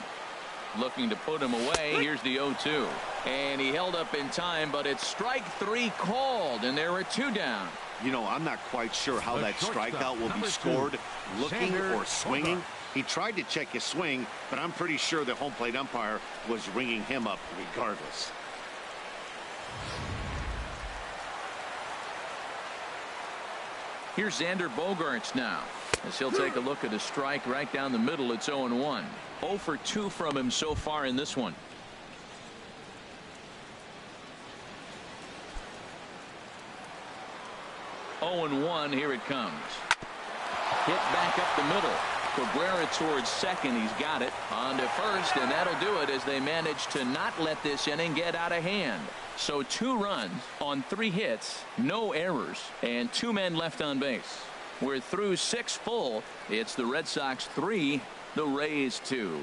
Looking to put him away. Here's the 0-2. And he held up in time, but it's strike 3 called, and there are 2 down. You know, I'm not quite sure how that strikeout will be scored, looking or swinging. He tried to check his swing, but I'm pretty sure the home plate umpire was ringing him up regardless. Here's Xander Bogaerts now, as he'll take a look at a strike right down the middle. It's 0-1. 0 for 2 from him so far in this one. Oh and 1, here it comes. Hit back up the middle. Cabrera towards second. He's got it on to first, and that'll do it as they manage to not let this inning get out of hand. So 2 runs on 3 hits, no errors, and 2 men left on base. We're through 6 full. It's the Red Sox 3, the Rays 2.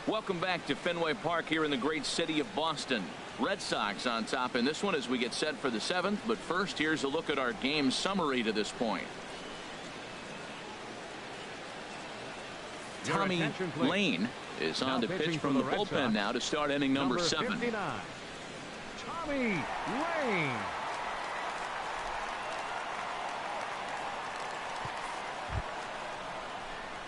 Welcome back to Fenway Park here in the great city of Boston. Red Sox on top in this one as we get set for the 7th. But first, here's a look at our game summary to this point. Tommy Lane is on to pitch from the bullpen now to start inning number 7. 59, Tommy Lane.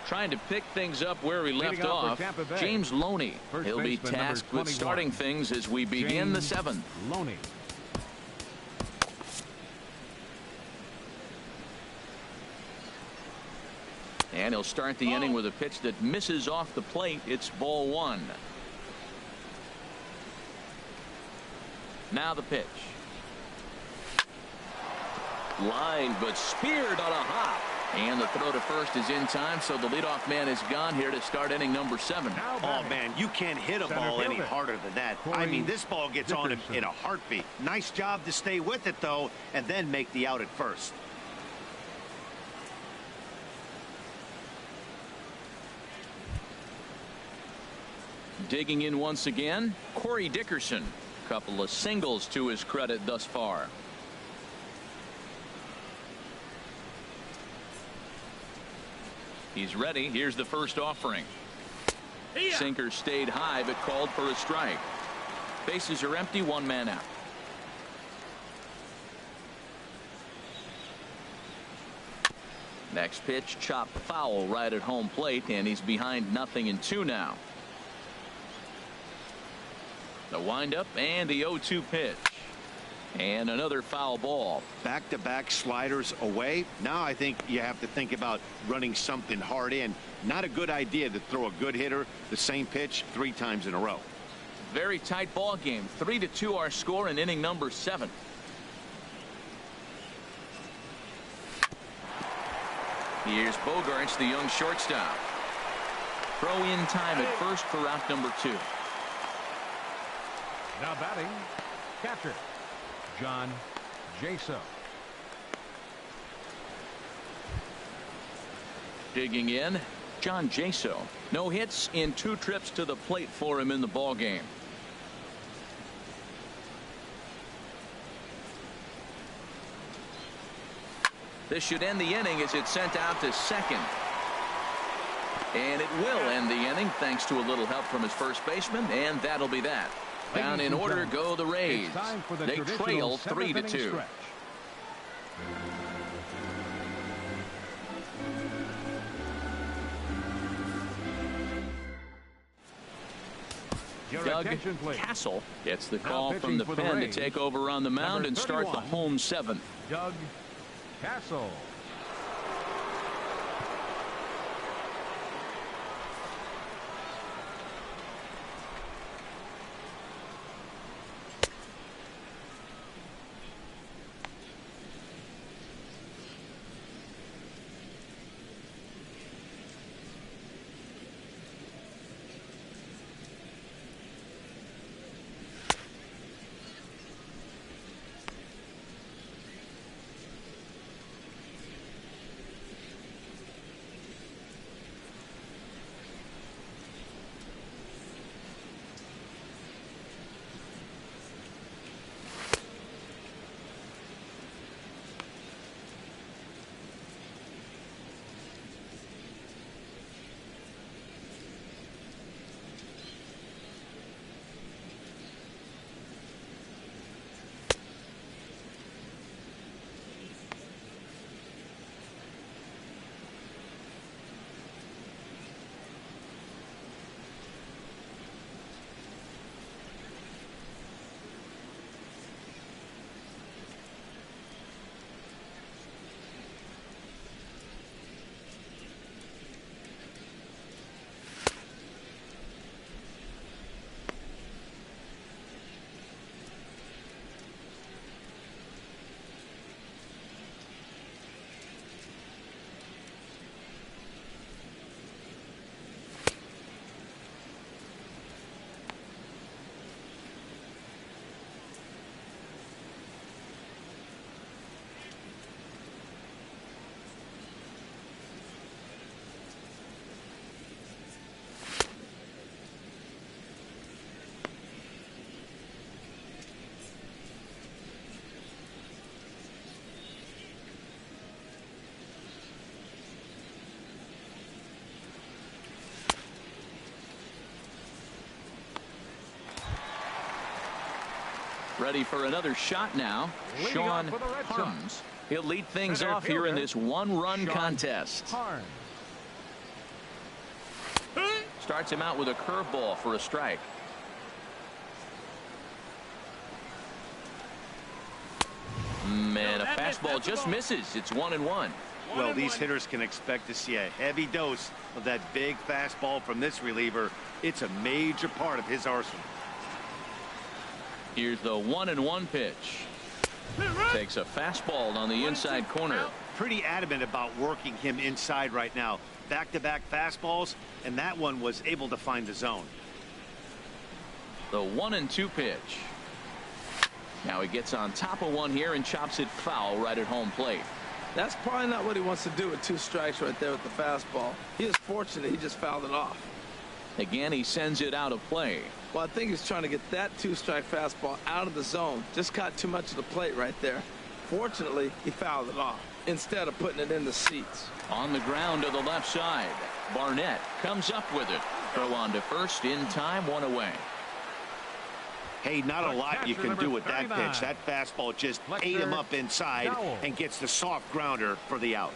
Trying to pick things up where we left off. James Loney. He'll be tasked with starting things as we begin the 7th. Loney. And he'll start the inning with a pitch that misses off the plate. It's ball 1. Now the pitch. Line, but speared on a hop. And the throw to first is in time, so the leadoff man is gone here to start inning number 7. Oh, man, you can't hit a ball any harder than that. I mean, this ball gets on him in a heartbeat. Nice job to stay with it, though, and then make the out at first. Digging in once again, Corey Dickerson. Couple of singles to his credit thus far. He's ready. Here's the first offering. Sinker stayed high but called for a strike. Bases are empty, 1 man out. Next pitch chopped foul right at home plate, and he's behind 0-2 now. The windup and the 0-2 pitch. And another foul ball. Back-to-back sliders away. Now I think you have to think about running something hard in. Not a good idea to throw a good hitter the same pitch 3 times in a row. Very tight ball game. 3-2 our score in inning number 7. Here's Bogarts, the young shortstop. Throw in time at first for out number 2. Now batting, catcher, John Jaso. Digging in, John Jaso. No hits in 2 trips to the plate for him in the ball game. This should end the inning as it's sent out to second. And it will end the inning thanks to a little help from his first baseman, and that'll be that. Down in order go the Rays. They trail 3-2. Doug Castle gets the call from the pen to take over on the mound and start the home 7th. Doug Castle. Ready for another shot now. Sean Harms. He'll lead things off here in this 1-run contest. Starts him out with a curveball for a strike. Man, a fastball just misses. It's 1-1. Well, these hitters can expect to see a heavy dose of that big fastball from this reliever. It's a major part of his arsenal. Here's the 1-1 pitch. Takes a fastball on the inside corner. pretty adamant about working him inside right now. Back-to-back fastballs, and that one was able to find the zone. The 1-2 pitch. Now he gets on top of one here and chops it foul right at home plate. That's probably not what he wants to do with 2 strikes right there with the fastball. He is fortunate he just fouled it off. Again, he sends it out of play. Well, I think he's trying to get that 2-strike fastball out of the zone. Just caught too much of the plate right there. Fortunately, he fouled it off instead of putting it in the seats. On the ground to the left side. Barnett comes up with it. Throw on to first in time, 1 away. Hey, not a lot you can do with that pitch. That fastball just ate him up inside and gets the soft grounder for the out.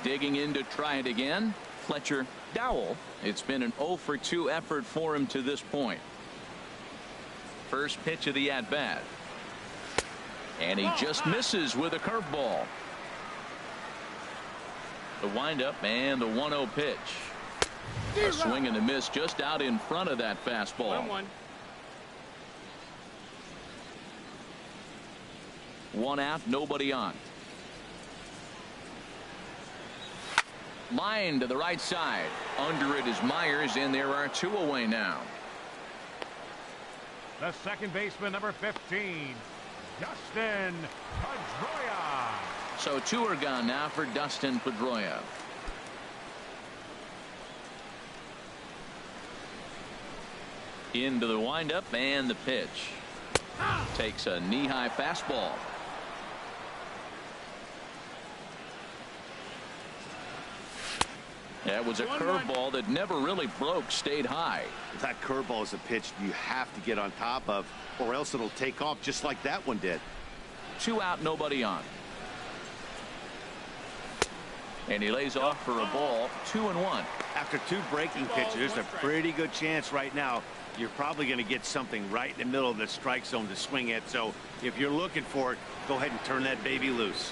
Digging in to try it again. Fletcher Dowell. It's been an 0 for 2 effort for him to this point. First pitch of the at-bat. And he just misses with a curveball. The windup and the 1-0 pitch. A swing and a miss just out in front of that fastball. 1-1. 1 out, nobody on. Line to the right side. Under it is Myers, and there are 2 away now. The second baseman, number 15, Dustin Pedroia. So 2 are gone now for Dustin Pedroia. Into the windup and the pitch. Takes a knee-high fastball. That was a curveball that never really broke, stayed high. That curveball is a pitch you have to get on top of, or else it'll take off just like that one did. 2 out, nobody on. And he lays off for a ball, 2-1. After 2 breaking pitches, there's a pretty good chance right now you're probably going to get something right in the middle of the strike zone to swing at. So if you're looking for it, go ahead and turn that baby loose.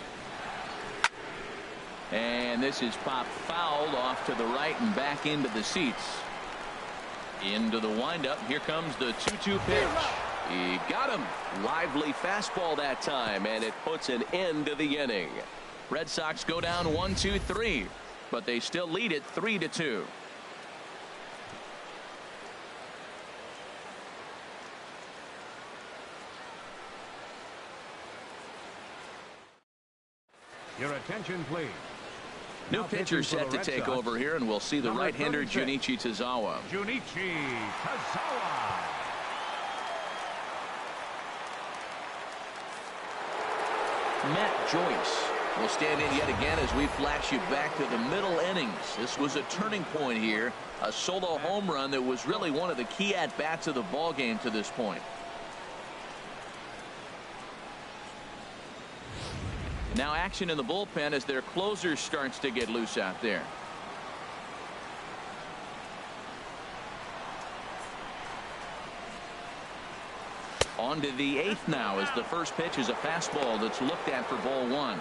And this is popped fouled off to the right and back into the seats. Into the windup. Here comes the 2-2 pitch. He got him. Lively fastball that time, and it puts an end to the inning. Red Sox go down 1-2-3, but they still lead it 3-2. Your attention, please. New pitcher set to take over here, and we'll see the right-hander Junichi Tazawa. Junichi Tazawa. Matt Joyce will stand in yet again as we flash you back to the middle innings. This was a turning point here, a solo home run that was really one of the key at-bats of the ball game to this point. Now action in the bullpen as their closer starts to get loose out there. On to the 8th now as the first pitch is a fastball that's looked at for ball 1.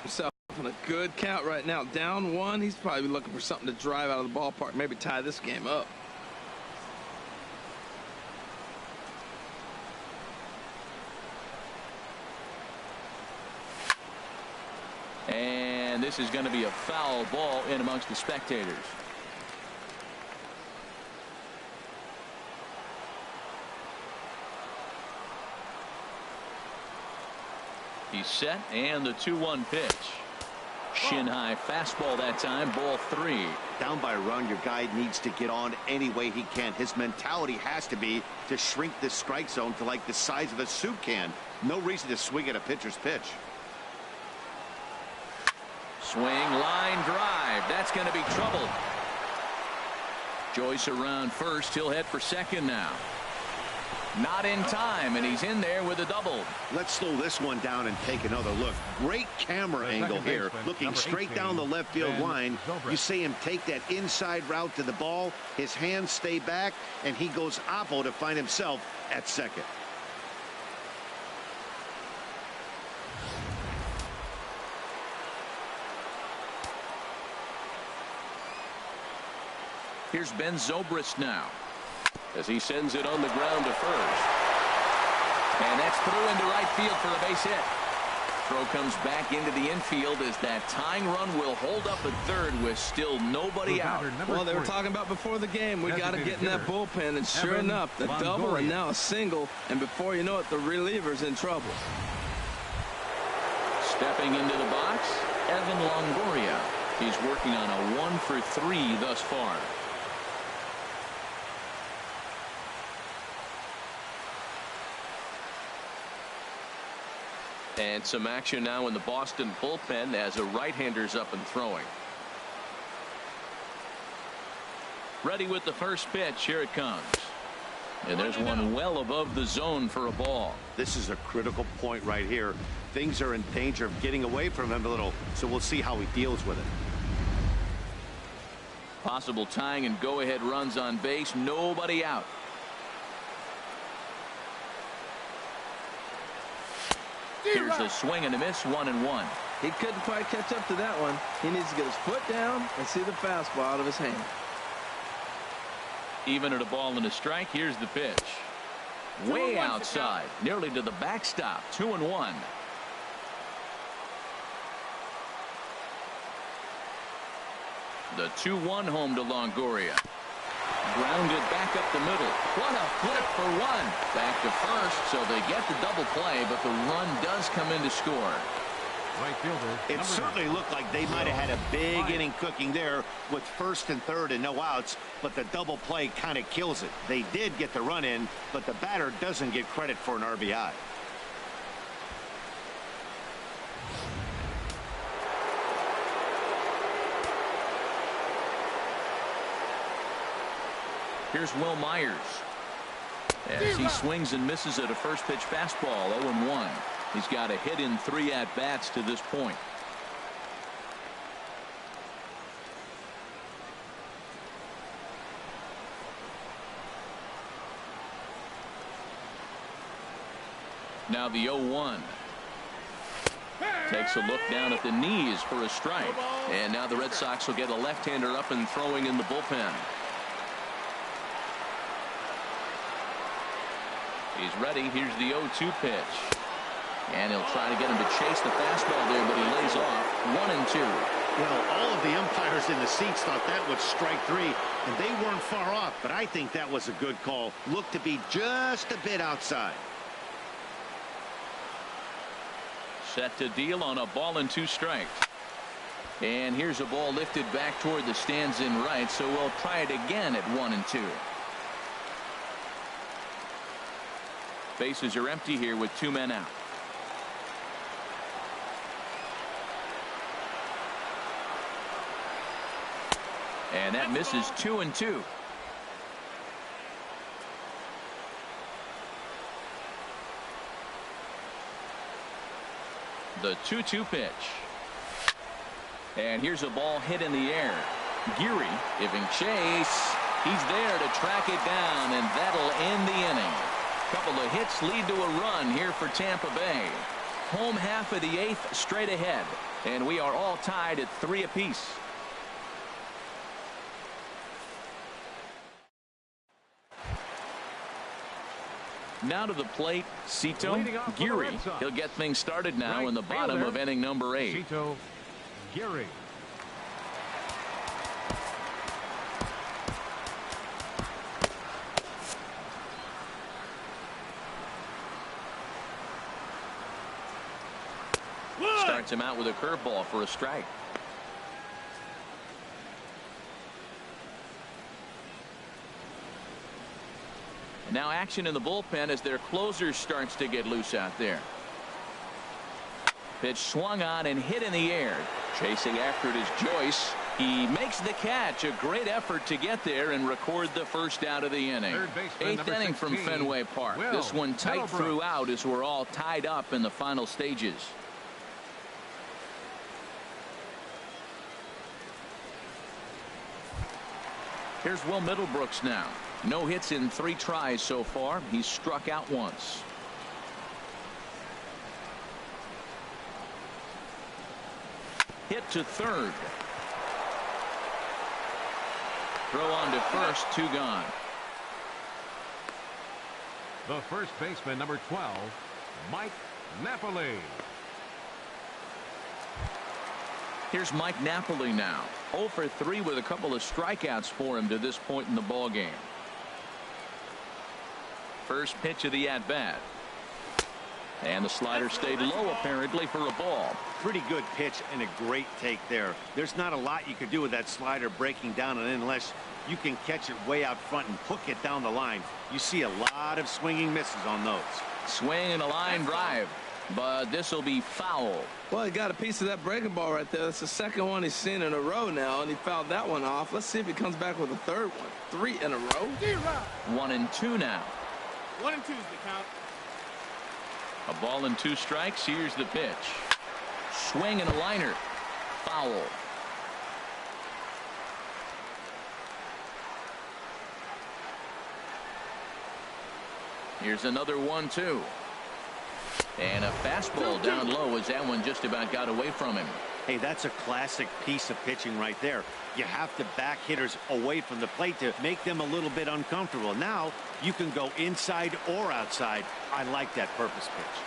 Himself in a good count right now. Down 1. He's probably looking for something to drive out of the ballpark, maybe tie this game up. And this is going to be a foul ball in amongst the spectators. He's set, and the 2-1 pitch. Shin high fastball that time, ball 3. Down by a run, your guy needs to get on any way he can. His mentality has to be to shrink this strike zone to like the size of a soup can. No reason to swing at a pitcher's pitch. Swing, line drive. That's going to be trouble. Joyce around first. He'll head for second now. Not in time, and he's in there with a double. Let's slow this one down and take another look. Great camera angle here, looking straight down the left field line. You see him take that inside route to the ball. His hands stay back, and he goes oppo to find himself at second. Here's Ben Zobrist now as he sends it on the ground to first. And that's through into right field for a base hit. Throw comes back into the infield as that tying run will hold up at third with still nobody out. Well, they were talking about before the game, we got to get in that bullpen, and sure enough, the double and now a single, and before you know it, the reliever's in trouble. Stepping into the box, Evan Longoria. He's working on a 1-for-3 thus far. And some action now in the Boston bullpen as a right-hander's up and throwing. Ready with the first pitch. Here it comes. And there's one well above the zone for a ball. This is a critical point right here. Things are in danger of getting away from him a little, so we'll see how he deals with it. Possible tying and go-ahead runs on base. Nobody out. Here's a swing and a miss, 1-1. He couldn't quite catch up to that one. He needs to get his foot down and see the fastball out of his hand. Even at a ball and a strike. Here's the pitch. Way outside, nearly to the backstop. 2-1. The 2-1 home to Longoria. Grounded back up the middle. What a flip for one. Back to first, so they get the double play, but the run does come in to score. Right fielder. It certainly looked like they might have had a big inning cooking there with first and third and no outs, but the double play kind of kills it. They did get the run in, but the batter doesn't get credit for an RBI. Here's Will Myers as he swings and misses at a first pitch fastball. 0-1. He's got a hit in 3 at-bats to this point. Now the 0-1. Takes a look down at the knees for a strike. And now the Red Sox will get a left-hander up and throwing in the bullpen. He's ready. Here's the 0-2 pitch. And he'll try to get him to chase the fastball there, but he lays off. 1-2. Well, all of the umpires in the seats thought that was strike 3, and they weren't far off, but I think that was a good call. Looked to be just a bit outside. Set to deal on a ball and 2 strikes. And here's a ball lifted back toward the stands in right, so we'll try it again at 1-2. Bases are empty here with 2 men out. And that misses. 2-2. The 2-2 pitch. And here's a ball hit in the air. Geary giving chase. He's there to track it down, and that'll end the inning. Couple of hits lead to a run here for Tampa Bay. Home half of the 8th straight ahead, and we are all tied at 3 apiece. Now to the plate, Cito Geary. He'll get things started now in the bottom of inning number 8. Cito Geary. Starts him out with a curveball for a strike. And now action in the bullpen as their closer starts to get loose out there. Pitch swung on and hit in the air. Chasing after it is Joyce. He makes the catch. A great effort to get there and record the first out of the inning. 8th inning from Fenway Park. This one tight throughout as we're all tied up in the final stages. Here's Will Middlebrooks now. No hits in 3 tries so far. He's struck out once. Hit to third. Throw on to first, 2 gone. The first baseman, number 12, Mike Napoli. Here's Mike Napoli now. 0 for 3 with a couple of strikeouts for him to this point in the ball game. First pitch of the at-bat. And the slider stayed low apparently for a ball. Pretty good pitch and a great take there. There's not a lot you could do with that slider breaking down and in unless you can catch it way out front and hook it down the line. You see a lot of swinging misses on those. Swing and a line drive, but this will be foul. Well, he got a piece of that breaking ball right there. That's the second one he's seen in a row now, and he fouled that one off. Let's see if he comes back with a third one. 3 in a row. 1 and 2 now. 1 and 2 is the count. A ball and 2 strikes. Here's the pitch. Swing and a liner. Foul. Here's another 1-2. And a fastball down low as that one just about got away from him. Hey, that's a classic piece of pitching right there. You have to back hitters away from the plate to make them a little bit uncomfortable. Now you can go inside or outside. I like that purpose pitch.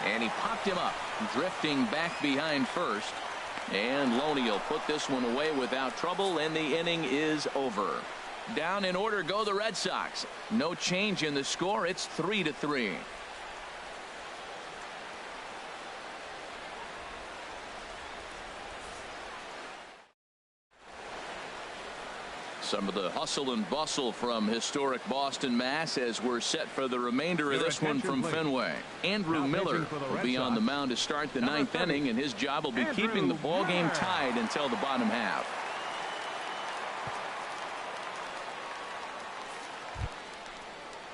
And he popped him up, drifting back behind first. And Loney will put this one away without trouble, and the inning is over. Down in order go the Red Sox. No change in the score. It's 3-3. Some of the hustle and bustle from historic Boston, Mass. as we're set for the remainder of this one from Fenway. Andrew Miller will be on the mound to start the 9th inning, and his job will be keeping the ball game tied until the bottom half.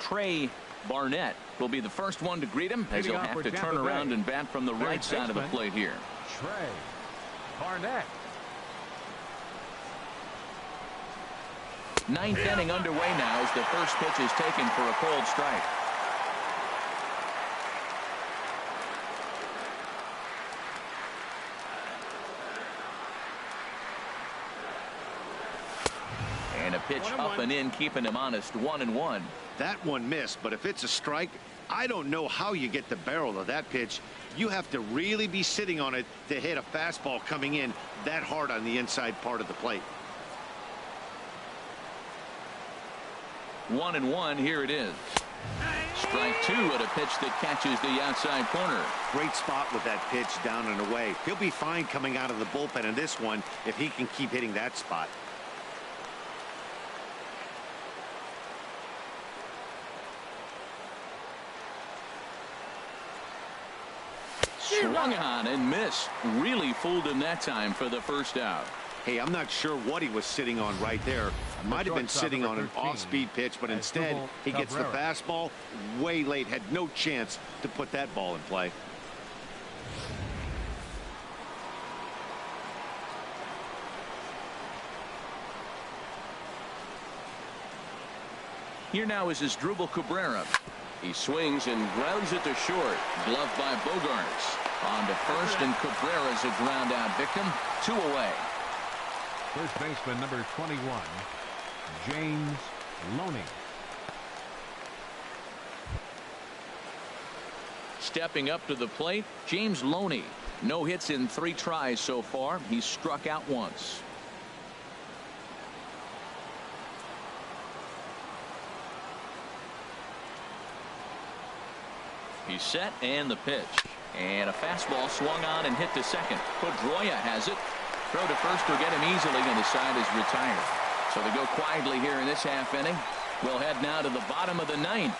Trey Barnett will be the first one to greet him as he'll have to turn around and bat from the right side of the plate here. Trey Barnett. 9th inning underway now as the first pitch is taken for a cold strike. And a pitch up and in, keeping him honest. 1-1. That one missed, but if it's a strike, I don't know how you get the barrel of that pitch. You have to really be sitting on it to hit a fastball coming in that hard on the inside part of the plate. 1-1. Here it is. Strike 2 at a pitch that catches the outside corner. Great spot with that pitch down and away. He'll be fine coming out of the bullpen in this one if he can keep hitting that spot. Swung on and missed. Really fooled him that time for the first out. Hey, I'm not sure what he was sitting on right there. Might have been sitting on an off-speed pitch, but instead he gets the fastball way late. Had no chance to put that ball in play. Here now is Asdrubal Cabrera. He swings and grounds it to short. Gloved by Bogarts. On to first, and Cabrera's a ground out victim. 2 away. First baseman number 21, James Loney. Stepping up to the plate, James Loney. No hits in 3 tries so far. He's struck out once. He's set, and the pitch. And a fastball swung on and hit to second. Pedroia has it. Throw to first will get him easily, and the side is retired. So they go quietly here in this half inning. We'll head now to the bottom of the 9th,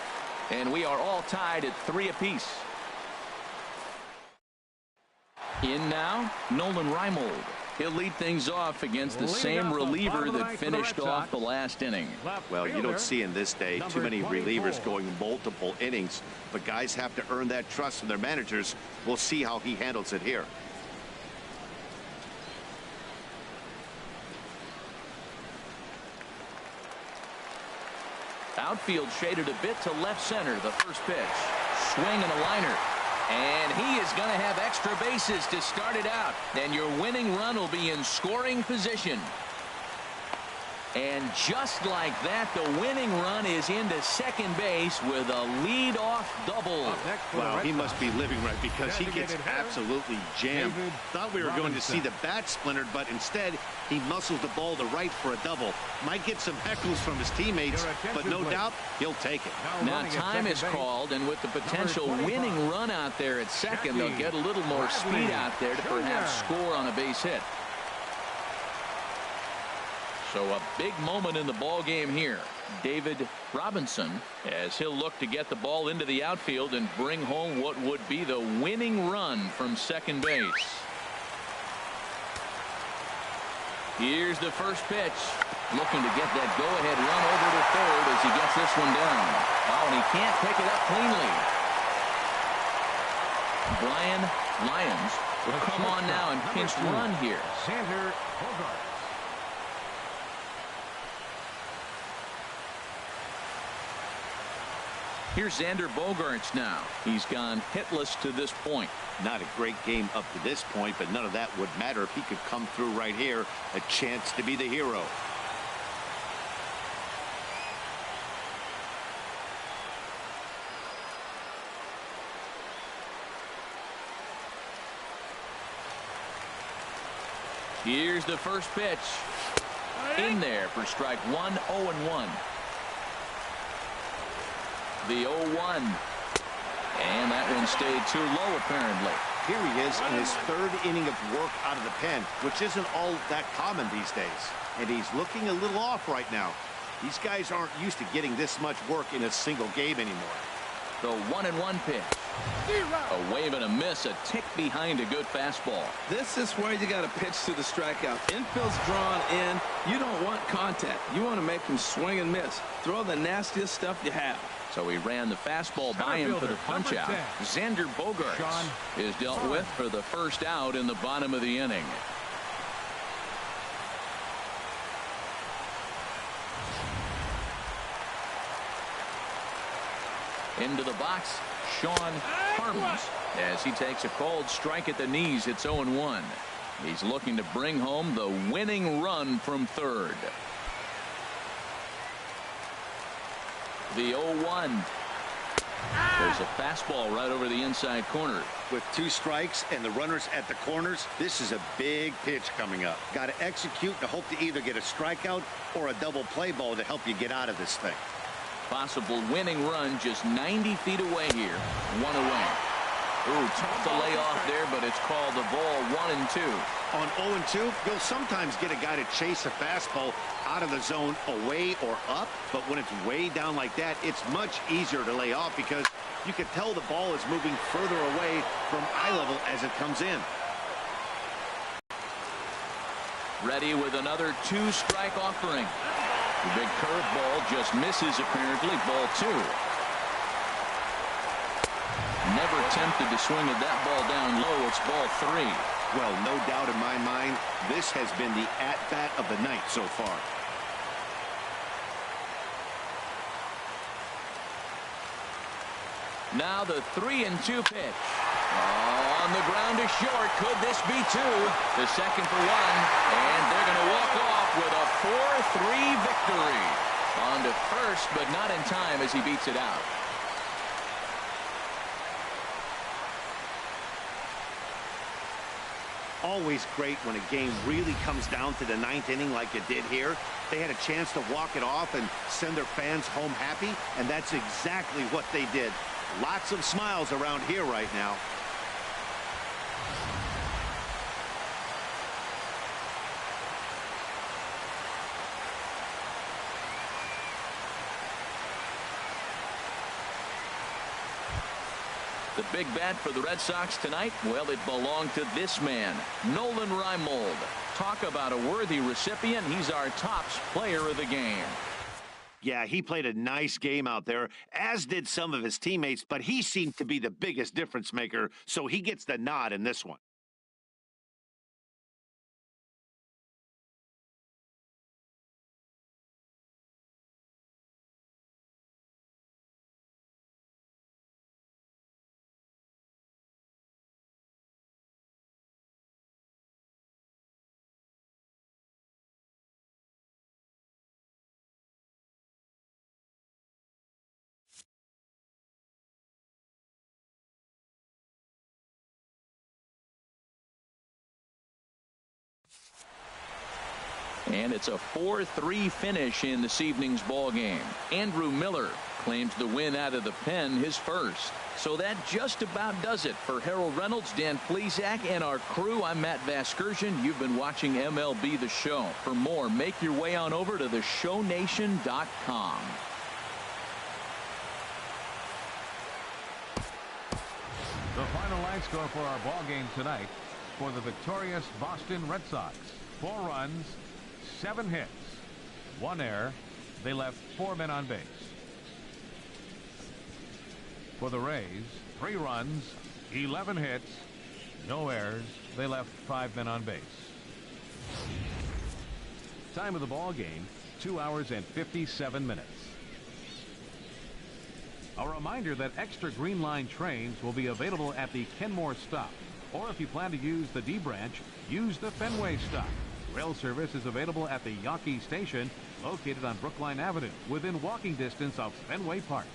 and we are all tied at 3 apiece. In now, Nolan Reimold. He'll lead things off against the same reliever that finished off the last inning. Well, you don't see in this day too many relievers going multiple innings, but guys have to earn that trust from their managers. We'll see how he handles it here. Outfield shaded a bit to left center. The first pitch. Swing and a liner. And he is going to have extra bases to start it out. And your winning run will be in scoring position. And just like that, the winning run is into second base with a lead-off double. Wow, he must be living right because he gets absolutely jammed. Thought we were going to see the bat splintered, but instead he muscles the ball to right for a double. Might get some heckles from his teammates, but no doubt he'll take it. Now time is called, and with the potential winning run out there at second, they'll get a little more speed out there to perhaps score on a base hit. So a big moment in the ball game here. David Robinson, as he'll look to get the ball into the outfield and bring home what would be the winning run from second base. Here's the first pitch. Looking to get that go-ahead run over to third as he gets this one down. Oh, and he can't pick it up cleanly. Brian Lyons will come on now and pinch run here. Xander Bogaerts. Here's Xander Bogaerts now. He's gone hitless to this point. Not a great game up to this point, but none of that would matter if he could come through right here. A chance to be the hero. Here's the first pitch. In there for strike one, 0-1. The 0-1. And that one stayed too low, apparently. Here he is in his third inning of work out of the pen, which isn't all that common these days. And he's looking a little off right now. These guys aren't used to getting this much work in a single game anymore. The 1-1 pitch. A wave and a miss, a tick behind a good fastball. This is where you got to pitch to the strikeout. Infield's drawn in. You don't want contact. You want to make him swing and miss. Throw the nastiest stuff you have. So he ran the fastball by him for the punch-out. Xander Bogaerts is dealt with for the first out in the bottom of the inning. Into the box, Sean Harms, as he takes a called strike at the knees. It's 0-1. He's looking to bring home the winning run from third. The 0-1. There's a fastball right over the inside corner. With two strikes and the runners at the corners, this is a big pitch coming up. Got to execute and hope to either get a strikeout or a double play ball to help you get out of this thing. Possible winning run just 90 feet away here. One away. Ooh, tough to lay off there, but it's called the ball 1-2. On 0-2, you'll sometimes get a guy to chase a fastball out of the zone away or up, but when it's way down like that, it's much easier to lay off because you can tell the ball is moving further away from eye level as it comes in. Ready with another two-strike offering. The big curveball just misses, apparently. Ball 2. Never tempted to swing at that ball down low. It's ball 3. Well, no doubt in my mind, this has been the at-bat of the night so far. Now the 3-2 pitch. On the ground is short. Could this be 2? The second for 1. And they're going to walk off with a 4-3 victory. On to first, but not in time as he beats it out. Always great when a game really comes down to the 9th inning like it did here. They had a chance to walk it off and send their fans home happy, and that's exactly what they did. Lots of smiles around here right now. The big bat for the Red Sox tonight, well, it belonged to this man, Nolan Reimold. Talk about a worthy recipient. He's our tops player of the game. Yeah, he played a nice game out there, as did some of his teammates, but he seemed to be the biggest difference maker, so he gets the nod in this one. And it's a 4-3 finish in this evening's ball game. Andrew Miller claims the win out of the pen, his first. So that just about does it for Harold Reynolds, Dan Plesac, and our crew. I'm Matt Vasgersian. You've been watching MLB The Show. For more, make your way on over to theshownation.com. The final line score for our ball game tonight for the victorious Boston Red Sox: 4 runs, 7 hits, 1 error. They left 4 men on base. For the Rays, 3 runs, 11 hits, no errors. They left 5 men on base. Time of the ball game, 2 hours and 57 minutes. A reminder that extra Green Line trains will be available at the Kenmore stop. Or if you plan to use the D branch, use the Fenway stop. Rail service is available at the Yawkey Station, located on Brookline Avenue, within walking distance of Fenway Park.